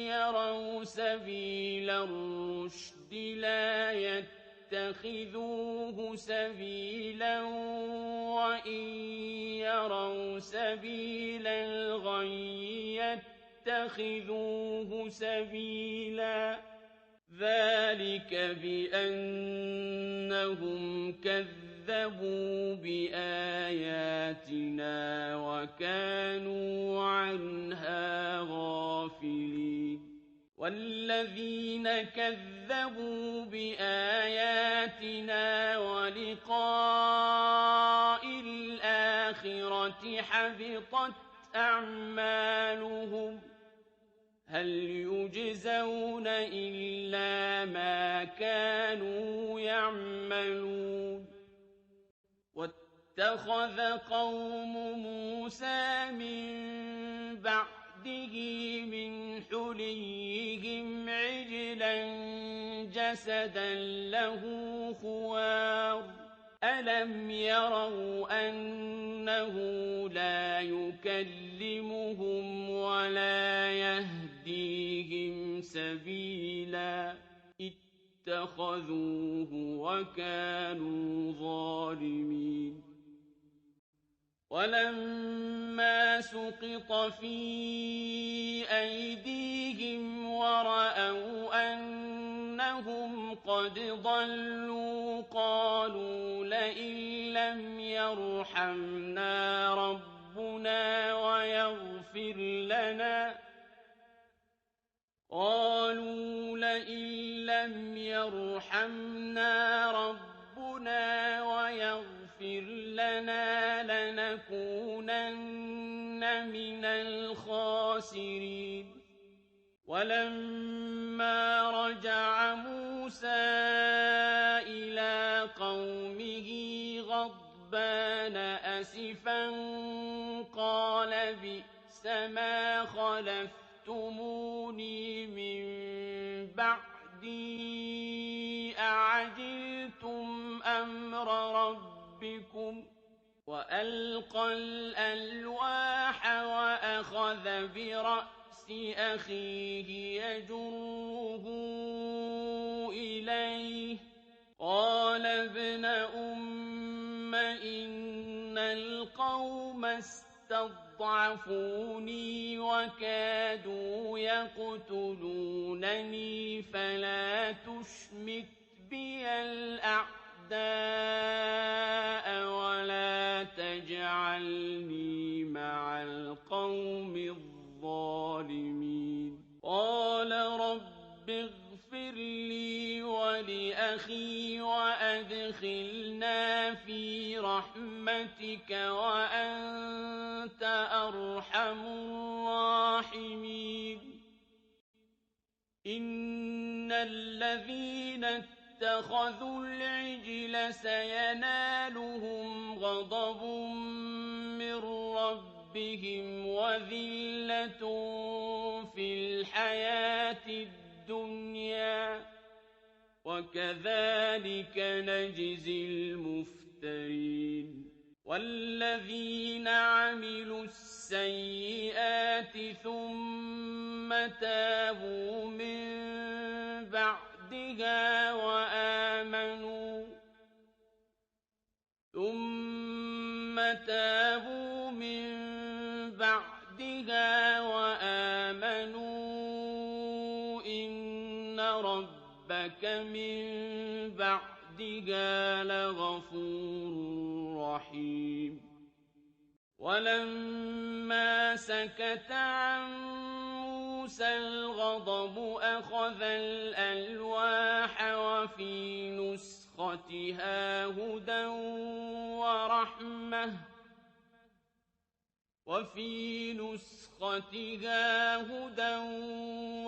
يَرَوْا سَبِيلَ الرُّشْدِ لَا يَتَّخِذُوهُ سَبِيلًا وَإِن يَرَوْا سَبِيلَ الْغَيِّ يَتَّخِذُوهُ سَبِيلًا ۚ ذَٰلِكَ بِأَنَّهُمْ كَذَّبُوا بِآيَاتِنَا وَكَانُوا عَنْهَا غَافِلِينَ وَالَّذِينَ كَذَّبُوا بِآيَاتِنَا وَلِقَاءِ الْآخِرَةِ حَبِطَتْ أَعْمَالُهُمْ ۚ هَلْ يُجْزَوْنَ إِلَّا مَا كَانُوا يَعْمَلُونَ وَاتَّخَذَ قَوْمُ مُوسَىٰ مِن بَعْدِهِ مِنْ حُلِيِّهِمْ عِجْلًا جَسَدًا لَّهُ خُوَارٌ ۚ أَلَمْ يَرَوْا أَنَّهُ لَا يُكَلِّمُهُمْ وَلَا يَهْدِيهِمْ سَبِيلًا ۘ اتَّخَذُوهُ وَكَانُوا ظَالِمِينَ وَلَمَّا سُقِطَ فِي أَيْدِيهِمْ وَرَأَوْا أَنَّهُمْ قَدْ ضَلُّوا قَالُوا لَئِن لَّمْ يَرْحَمْنَا رَبُّنَا وَيَغْفِرْ لَنَا لَنَكُونَنَّ مِنَ الْخَاسِرِينَ الْخَاسِرِينَ وَلَمَّا رَجَعَ مُوسَىٰ إِلَىٰ قَوْمِهِ غَضْبَانَ أَسِفًا قَالَ بِئْسَمَا خَلَفْتُمُونِي مِن بَعْدِي أَعَجِلْتُمْ أَمْرَ رَبِّكُمْ وَأَلْقَى الْأَلْوَاحَ وَأَخَذَ بِرَأْسِ أَخِيهِ يَجُرُّهُ إِلَيْهِ قَالَ ابْنَ أُمَّ إِنَّ الْقَوْمَ اسْتَضْعَفُونِي وَكَادُوا يَقْتُلُونَنِي فَلَا تُشْمِتْ بِيَ الْأَعْدَاءَ وَلَا تَجْعَلْنِي مَعَ الْقَوْمِ الظَّالِمِينَ قَالَ رَبِّ اغْفِرْ لِي وَلِأَخِي وَأَدْخِلْنَا فِي رَحْمَتِكَ وَأَنتَ أَرْحَمُ الرَّاحِمِينَ إِنَّ الَّذِينَ اتَّخَذُوا الْعِجْلَ سَيَنَالُهُمْ غَضَبٌ مِّن رَّبِّهِمْ وَذِلَّةٌ فِي الْحَيَاةِ الدُّنْيَا ۚ وَكَذَٰلِكَ نَجْزِي الْمُفْتَرِينَ وَالَّذِينَ عَمِلُوا السَّيِّئَاتِ ثُمَّ تَابُوا مِن بَعْدِهَا وَآمَنُوا إِنَّ رَبَّكَ مِن بَعْدِهَا لَغَفُورٌ رَّحِيمٌ وَلَمَّا سَكَتَ عَن مُّوسَى الْغَضَبُ أَخَذَ الْأَلْوَاحَ وَفِي نُسْخَتِهَا هُدًى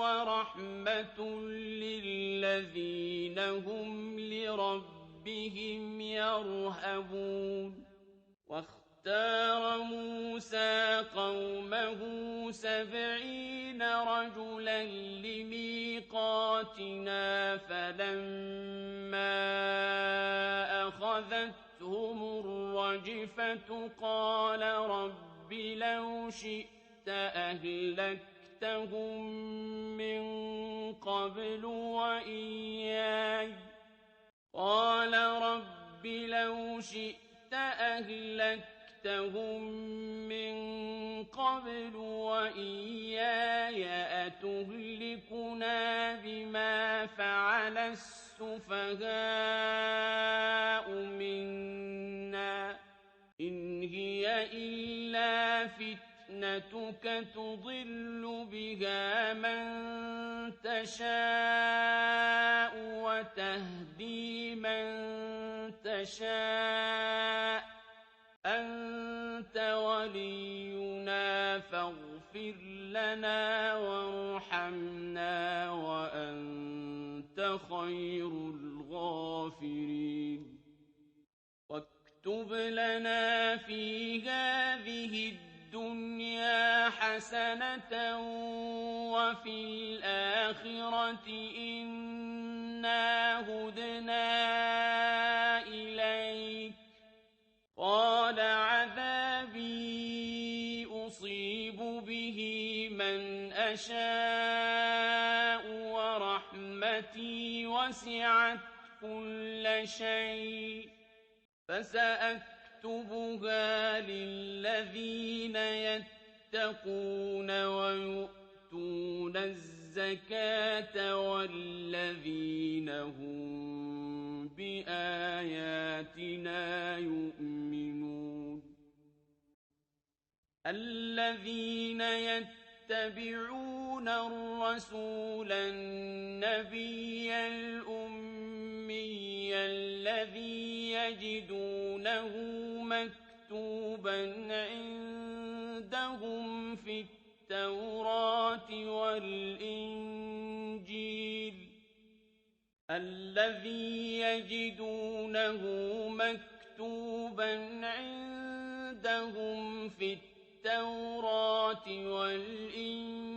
وَرَحْمَةٌ لِّلَّذِينَ هُمْ لِرَبِّهِمْ يَرْهَبُونَ واختار موسى قومه 70 رجلا لميقاتنا فلما أخذتهم الرجفة قال رب لو شئت أهلكتهم من قبل وإياي أتهلكنا بما فعل السفهاء منا إن هي إلا فتنتك تضل بها من تشاء وتهدي من تشاء أنت ولينا فاغفر لنا وارحمنا وأنت خير الغافرين واكتب لنا في هذه الدنيا حسنة وفي الآخرة إنا هدنا إليك قال عذابي أصيب به من أشاء ورحمتي وسعت كل شيء فسأكتبها للذين يتقون ويؤتون الزكاة والذين هم بآياتنا يؤمنون الذين يتبعون الرسول النبي الأمي الذي يجدونه مكتوبا عندهم في التوراة والإنجيل الذي يجدونه مكتوبا عندهم في التوراة والإنجيل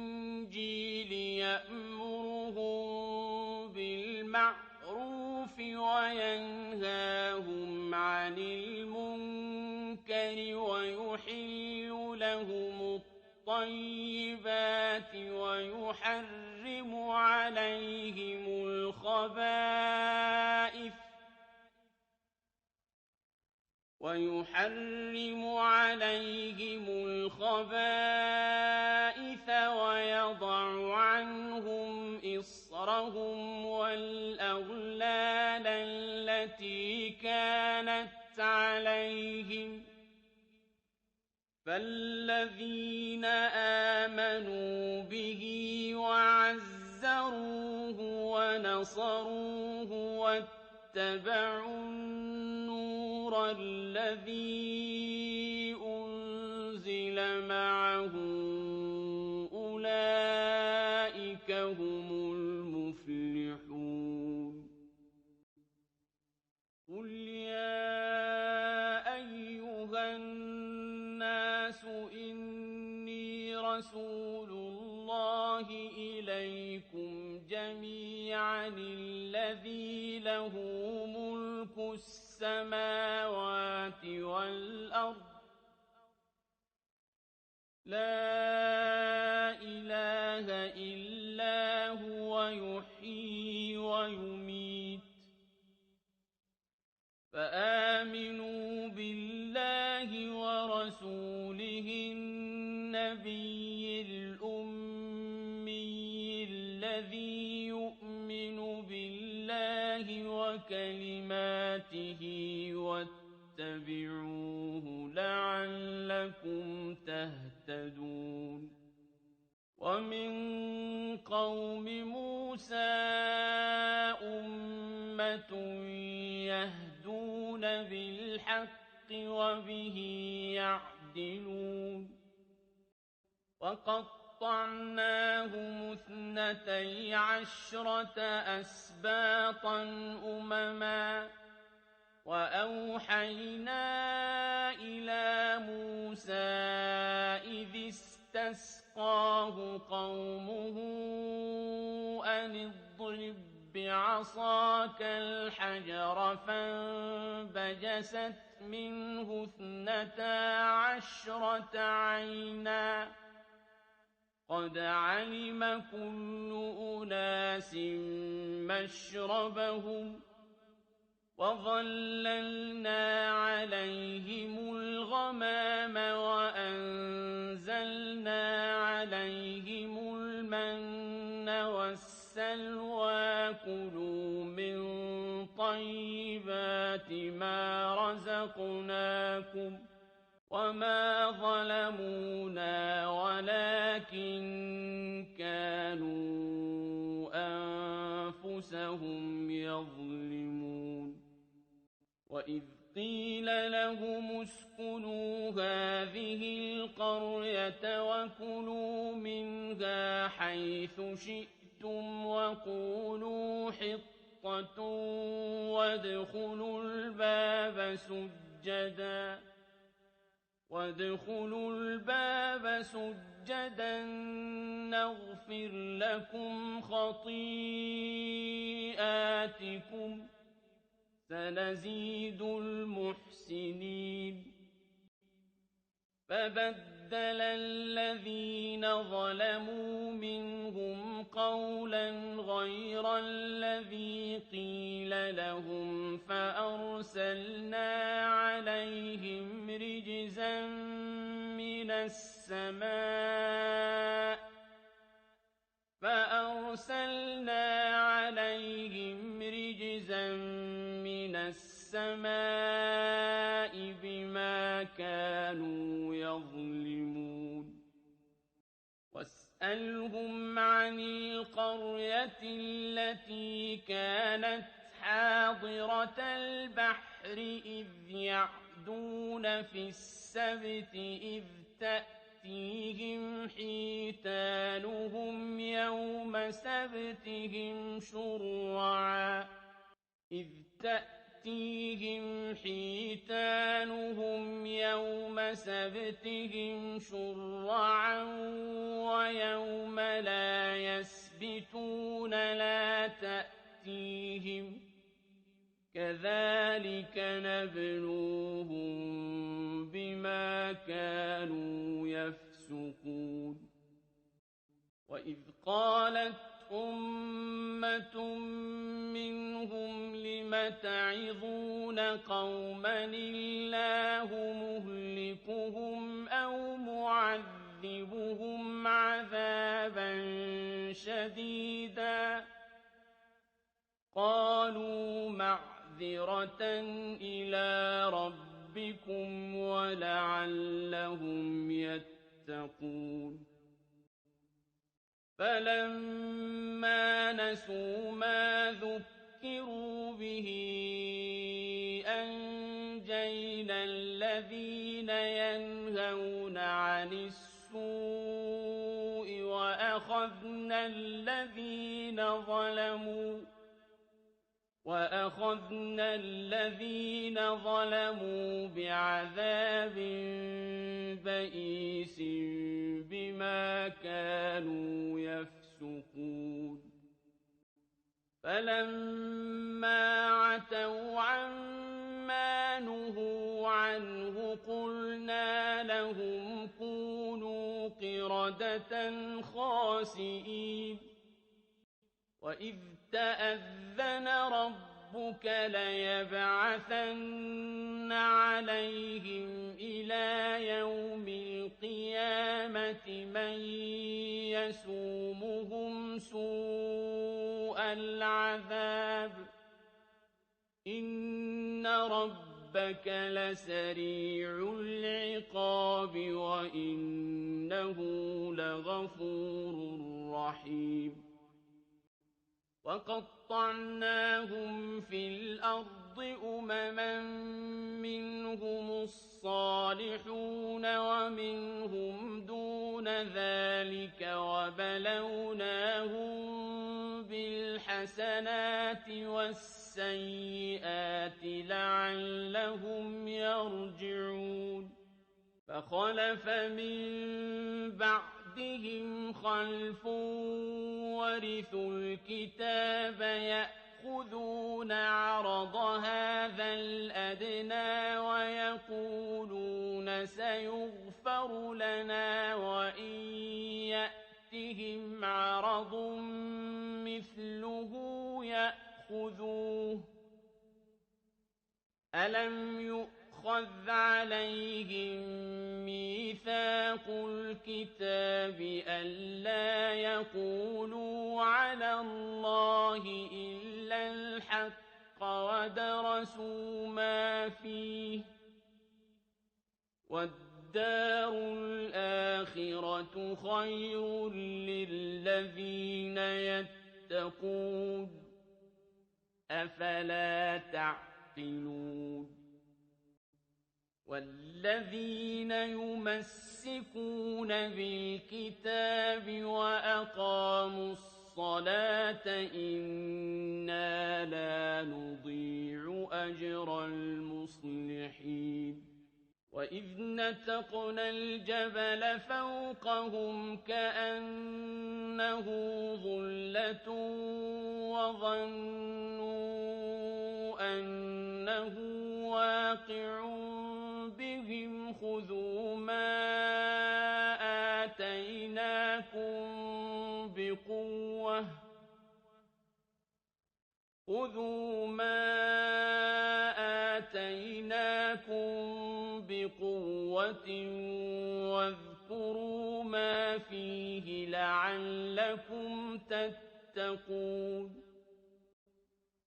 يأمرهم بالمعروف وينهاهم عن المنكر ويحل لهم الطيبات ويحرم عليهم الخبائث ويضع عنهم إصرهم والأغلال التي كانت عليهم فالذين آمنوا به وعزروه ونصروه واتبعوا النور الذي أنزل معه أولئك هم المفلحون قل يا أيها الناس إني رسول الله إليكم جميعا الذي له ملك السماوات والأرض لا إله إلا هو يحيي ويميت فآمنوا بالله ورسوله النبي الأمي الذي يؤمن بالله وكلماته واتبعوه لعلكم تهتدون ومن قوم موسى أمة يهدون بالحق وبه يعدلون وقطعناهم 12 أسباطا أمما وأوحينا إلى موسى إذ استسقاه قومه أن اضرب بعصاك الحجر فانبجست منه 12 عينا قد علم كل أناس مشربهم وظللنا عليهم الغمام وأنزلنا عليهم المن والسلوى كلوا من طيبات ما رزقناكم وما ظلمونا ولكن كانوا أنفسهم يظلمون وإذ قيل لهم اسكنوا هذه القرية وكلوا منها حيث شئتم وقولوا حطة وادخلوا الباب سجدا نغفر لكم خطيئاتكم سنزيد المحسنين فبدل الذين ظلموا منهم قولا غير الذي قيل لهم فأرسلنا عليهم رجزا من السماء بما كانوا يظلمون واسألهم عن القرية التي كانت حاضرة البحر إذ يعدون في السبت إذ تأتيهم حيتانهم يوم سبتهم شرعا تأتيهم حيتانهم يوم سبتهم شرعا ويوم لا يسبتون لا تأتيهم كذلك نبلوهم بما كانوا يفسقون وإذ قالت أمة منهم لم تعظون قوما الله مهلكهم أو معذبهم عذابا شديدا قالوا معذرة إلى ربكم ولعلهم يتقون فلما نسوا ما ذكروا به أنجينا الذين ينهون عن السوء وأخذنا الذين ظلموا بعذاب بئيس بما كانوا يفسقون فلما عتوا عما نهوا عنه قلنا لهم كونوا قردة خاسئين وإذ تأذن ربك ليبعثن عليهم إلى يوم القيامة من يسومهم سوء العذاب إن ربك لسريع العقاب وإنه لغفور رحيم وقطعناهم في الأرض أمما منهم الصالحون ومنهم دون ذلك وبلوناهم بالحسنات والسيئات لعلهم يرجعون فخلف من بعدهم خلف ورثوا الكتاب يأخذون عرض هذا الأدنى ويقولون سيغفر لنا وإن يأتهم عرض مثله يأخذوه ألم يؤخذ عليهم ميثاق الكتاب ألا يقولوا على الله إلا الحق ودرسوا ما فيه والدار الآخرة خير للذين يتقون أفلا تعقلون والذين يمسكون بالكتاب وأقاموا الصلاة إنا لا نضيع أجر المصلحين وإذ نتقنا الجبل فوقهم كأنه ظلة وظنوا أنه واقع بهم خذوا ما آتيناكم بقوة واذكروا ما فيه لعلكم تتقون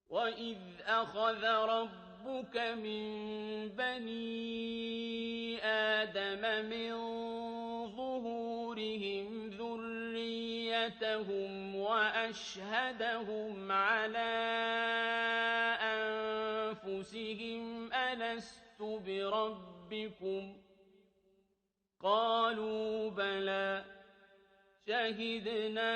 وإذ أخذ ربك من بني آدم من ظهورهم ذريتهم وأشهدهم على أنفسهم ألست بربكم قالوا بلى شهدنا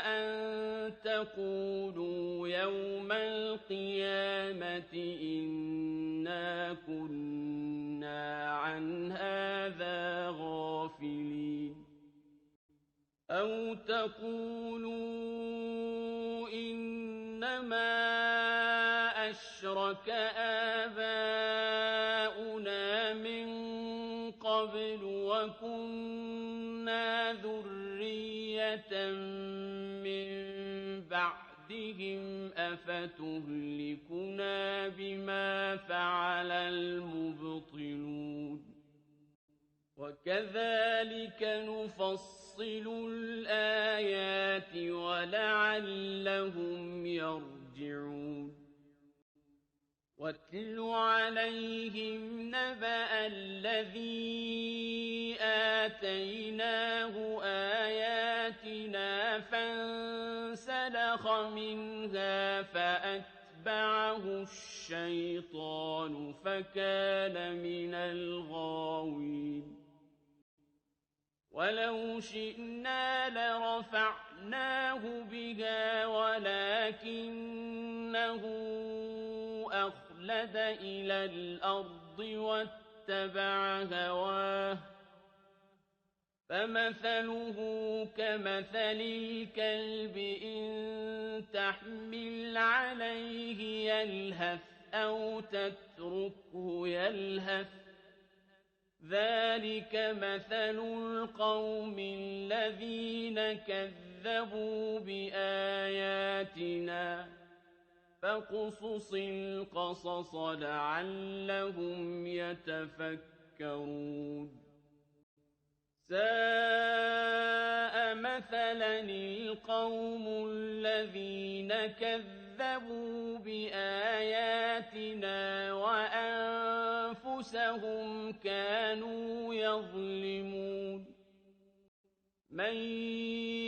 أن تقولوا يوم القيامة إنا كنا عن هذا غافلين أو تقولوا إنما أشرك آباؤنا من قبل وكنا ذرية من بعدهم أفتهلكنا بما فعل المبطلون وكذلك نفصل الآيات ولعلهم يرجعون واتل عليهم نبأ الذي آتيناه آياتنا فانسلخ منها فأتبعه الشيطان فكان من الغاوين ولو شئنا لرفعناه بها ولكنه أخلد إلى الأرض واتبع هواه فمثله كمثل الكلب إن تحمل عليه يلهث أو تتركه يلهث ذلك مثل القوم الذين كذبوا بآياتنا فاقصص القصص لعلهم يتفكرون ساء مثلا القوم الذين كذبوا بآياتنا وأنفسهم كانوا يظلمون من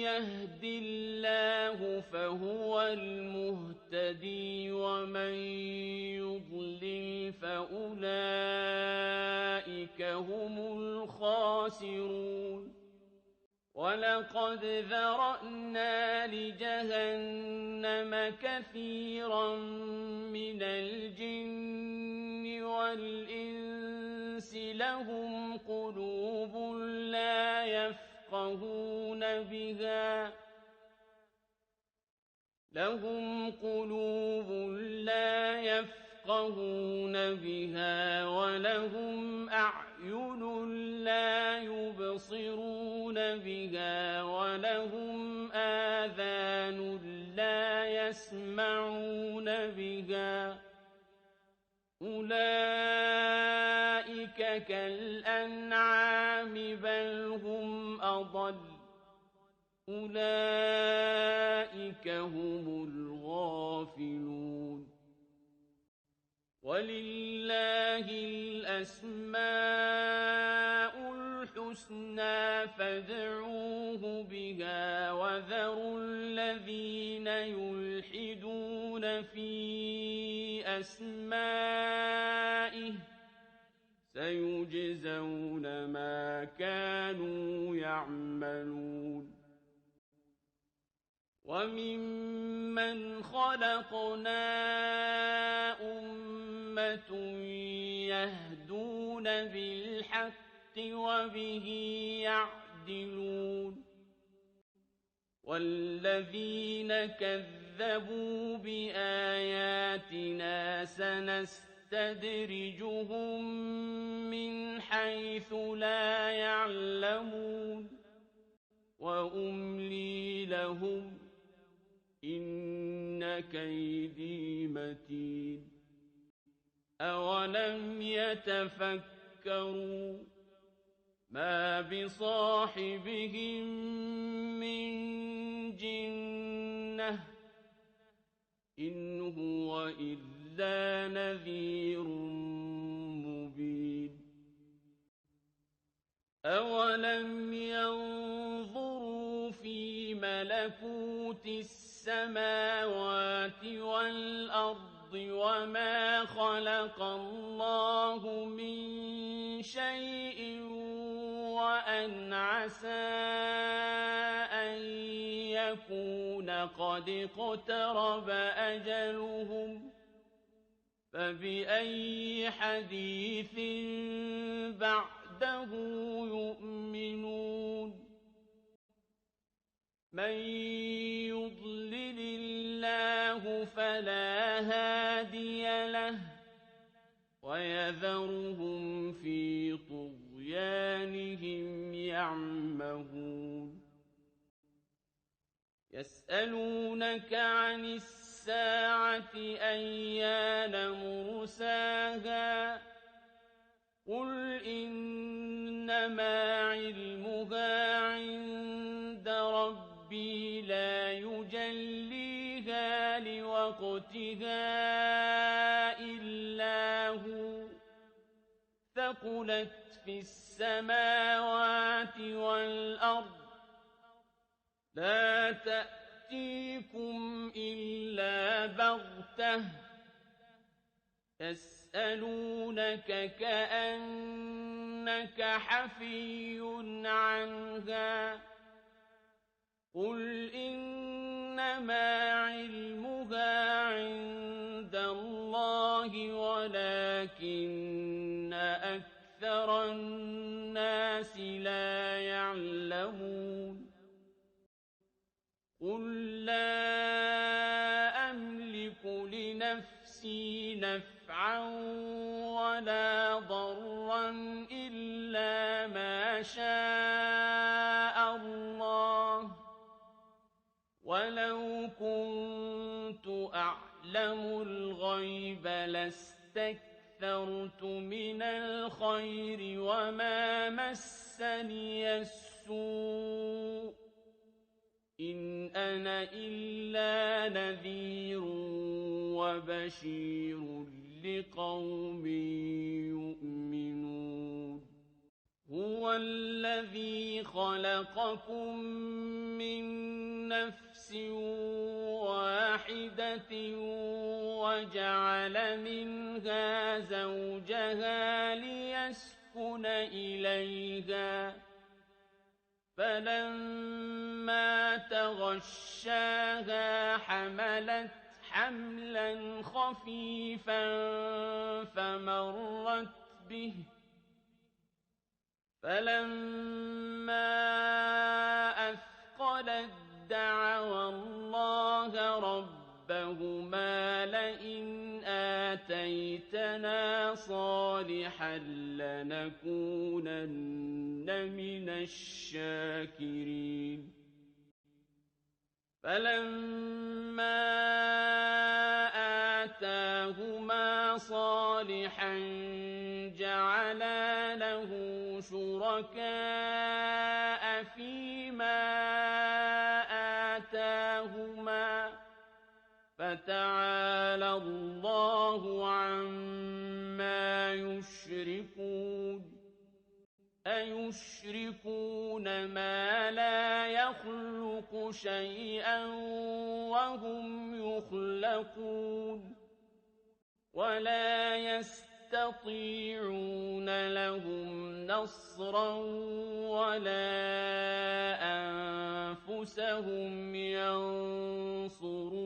يهد الله فهو المهتدي ومن يضلل فأولئك هم الخاسرون ولقد ذرأنا لجهنم كثيرا من الجن والإنس لهم قلوب لا يفقهون بها ولهم أعين لا يبصرون بها ولهم آذان لا يسمعون بها أولئك كالأنعام بل هم أضل أولئك هم الغافلون ولله الأسماء الحسنى فادعوه بها وذروا الذين يلحدون في أسمائه سيجزون ما كانوا يعملون وممن خلقنا أمة يهدون بالحق وبه يعدلون والذين كذبوا بآياتنا سنستدرجهم من حيث لا يعلمون وأملي لهم إن كيدي متين أولم يتفكروا ما بصاحبهم من جنة إن هو إلا نذير مبين أولم ينظروا في ملكوت السماوات والأرض وما خلق الله من شيء وأن عسى أن يكون قد اقترب أجلهم فبأي حديث بعده يؤمنون من يضلل الله فلا هادي له ويذرهم في طغيانهم يعمهون يسألونك عن الساعة أيان مرساها قل إنما علمها عند ربي لا يجليها لوقتها إلا هو ثقلت في السماوات والأرض لا تأتيكم إلا بغتة يسألونك كأنك حفي عنها قل إنما علمها عند الله ولكن أكثر الناس لا يعلمون قل لا أملك لنفسي نفعا ولا ضرا إلا ما شاء الله ولو كنت أعلم الغيب لاستكثرت من الخير وما مسني السوء إن أنا إلا نذير وبشير لقوم يؤمنون هو الذي خلقكم من نفس واحدة وجعل منها زوجها ليسكن إليها فلما تغشاها حملت حملا خفيفا فمرت به فلما أثقلت دعوا الله ربهما لئن آتيتنا صالحا لنكونن من الشاكرين فلما آتاهما صالحا جعلا له شركاء فيما آتاهما فتعالى الله عما يشركون أيشركون ما لا يخلق شيئا وهم يخلقون ولا يستطيعون لهم نصرا ولا أنفسهم ينصرون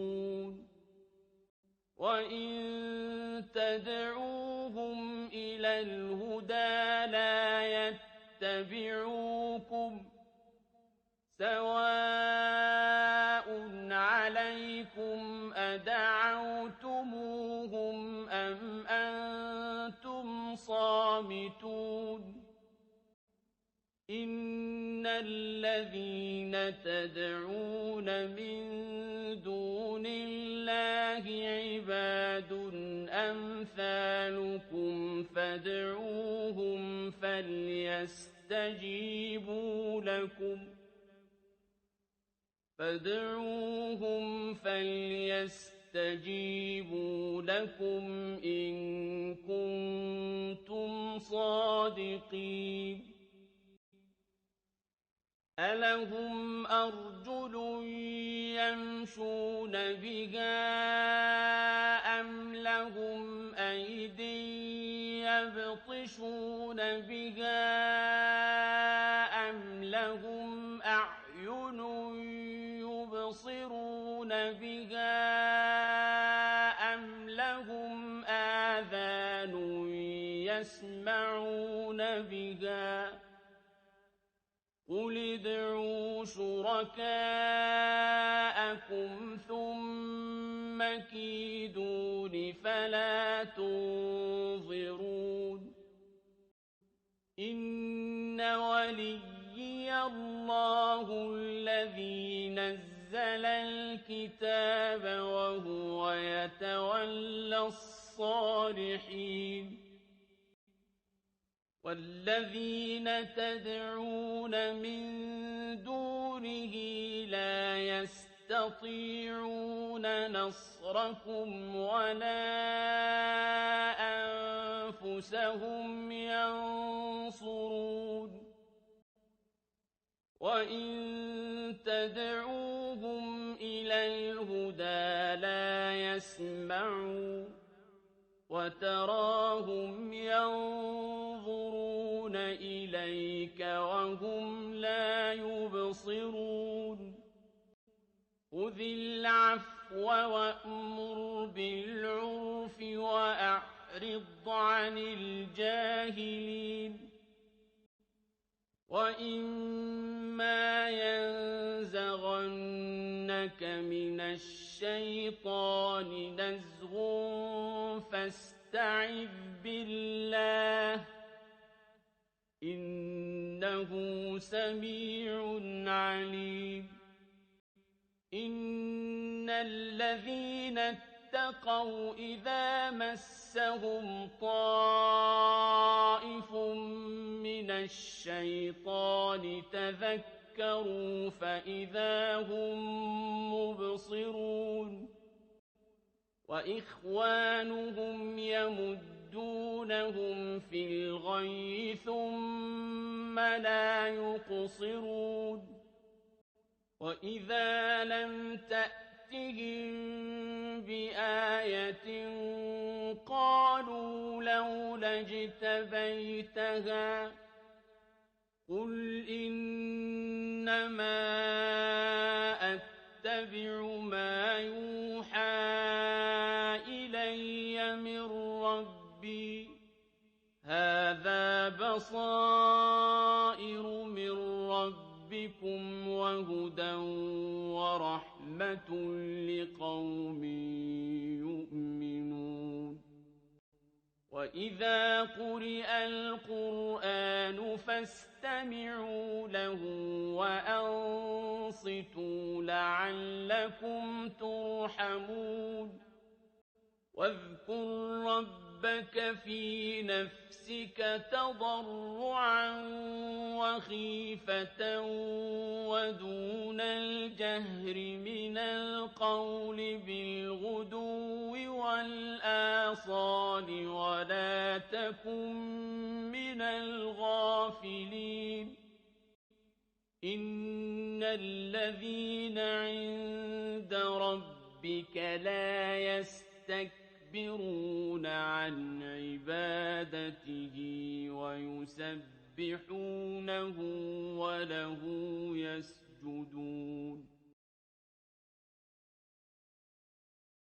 وإن تدعوهم إلى الهدى لا يتبعوكم سواء عليكم أدعوتموهم أم أنتم صامتون إن الذين تدعون من دون الله عباد أمثالكم فادعوهم فليستجيبوا لكم إن كنتم صادقين ألهم أرجل يمشون بها أم لهم أيدي يبطشون بها بها أم لهم آذان يسمعون بها قل ادعوا شركاءكم ثم كيدون فلا تنظرون إن وليي الله الذي نزل الكتاب وهو يتولى الصالحين والذين تدعون من دونه لا يستطيعون نصركم ولا أنفسهم ينصرون وإن تدعوهم إلى الهدى لا يسمعون وتراهم ينظرون إليك وهم لا يبصرون خذ العفو وأمر بالعرف وأعرض عن الجاهلين وإما ينزغنك من الشيطان نزغ فاستعذ بالله إنه سميع عليم إن الذين اتقوا إذا مسهم طائف من الشيطان تذكروا فإذا هم مبصرون وإخوانهم يمدونهم في الغي ثم لا يقصرون وإذا لم تأتهم بآية قالوا لولا اجتبيتها قل إنما أتبع ما يوحى إلي من ربي هذا بصائر من ربكم وهدى ورحمة لقوم يؤمنون وإذا قرئ القرآن فاستمعوا له وأنصتوا لعلكم ترحمون واذكر ربك في نفسك تضرعا وخيفة ودون الجهر من القول بالغدو والآصال ولا تكن من الغافلين إن الذين عند ربك لا يستكبرون عن عبادته ويسبحونه وله يسجدون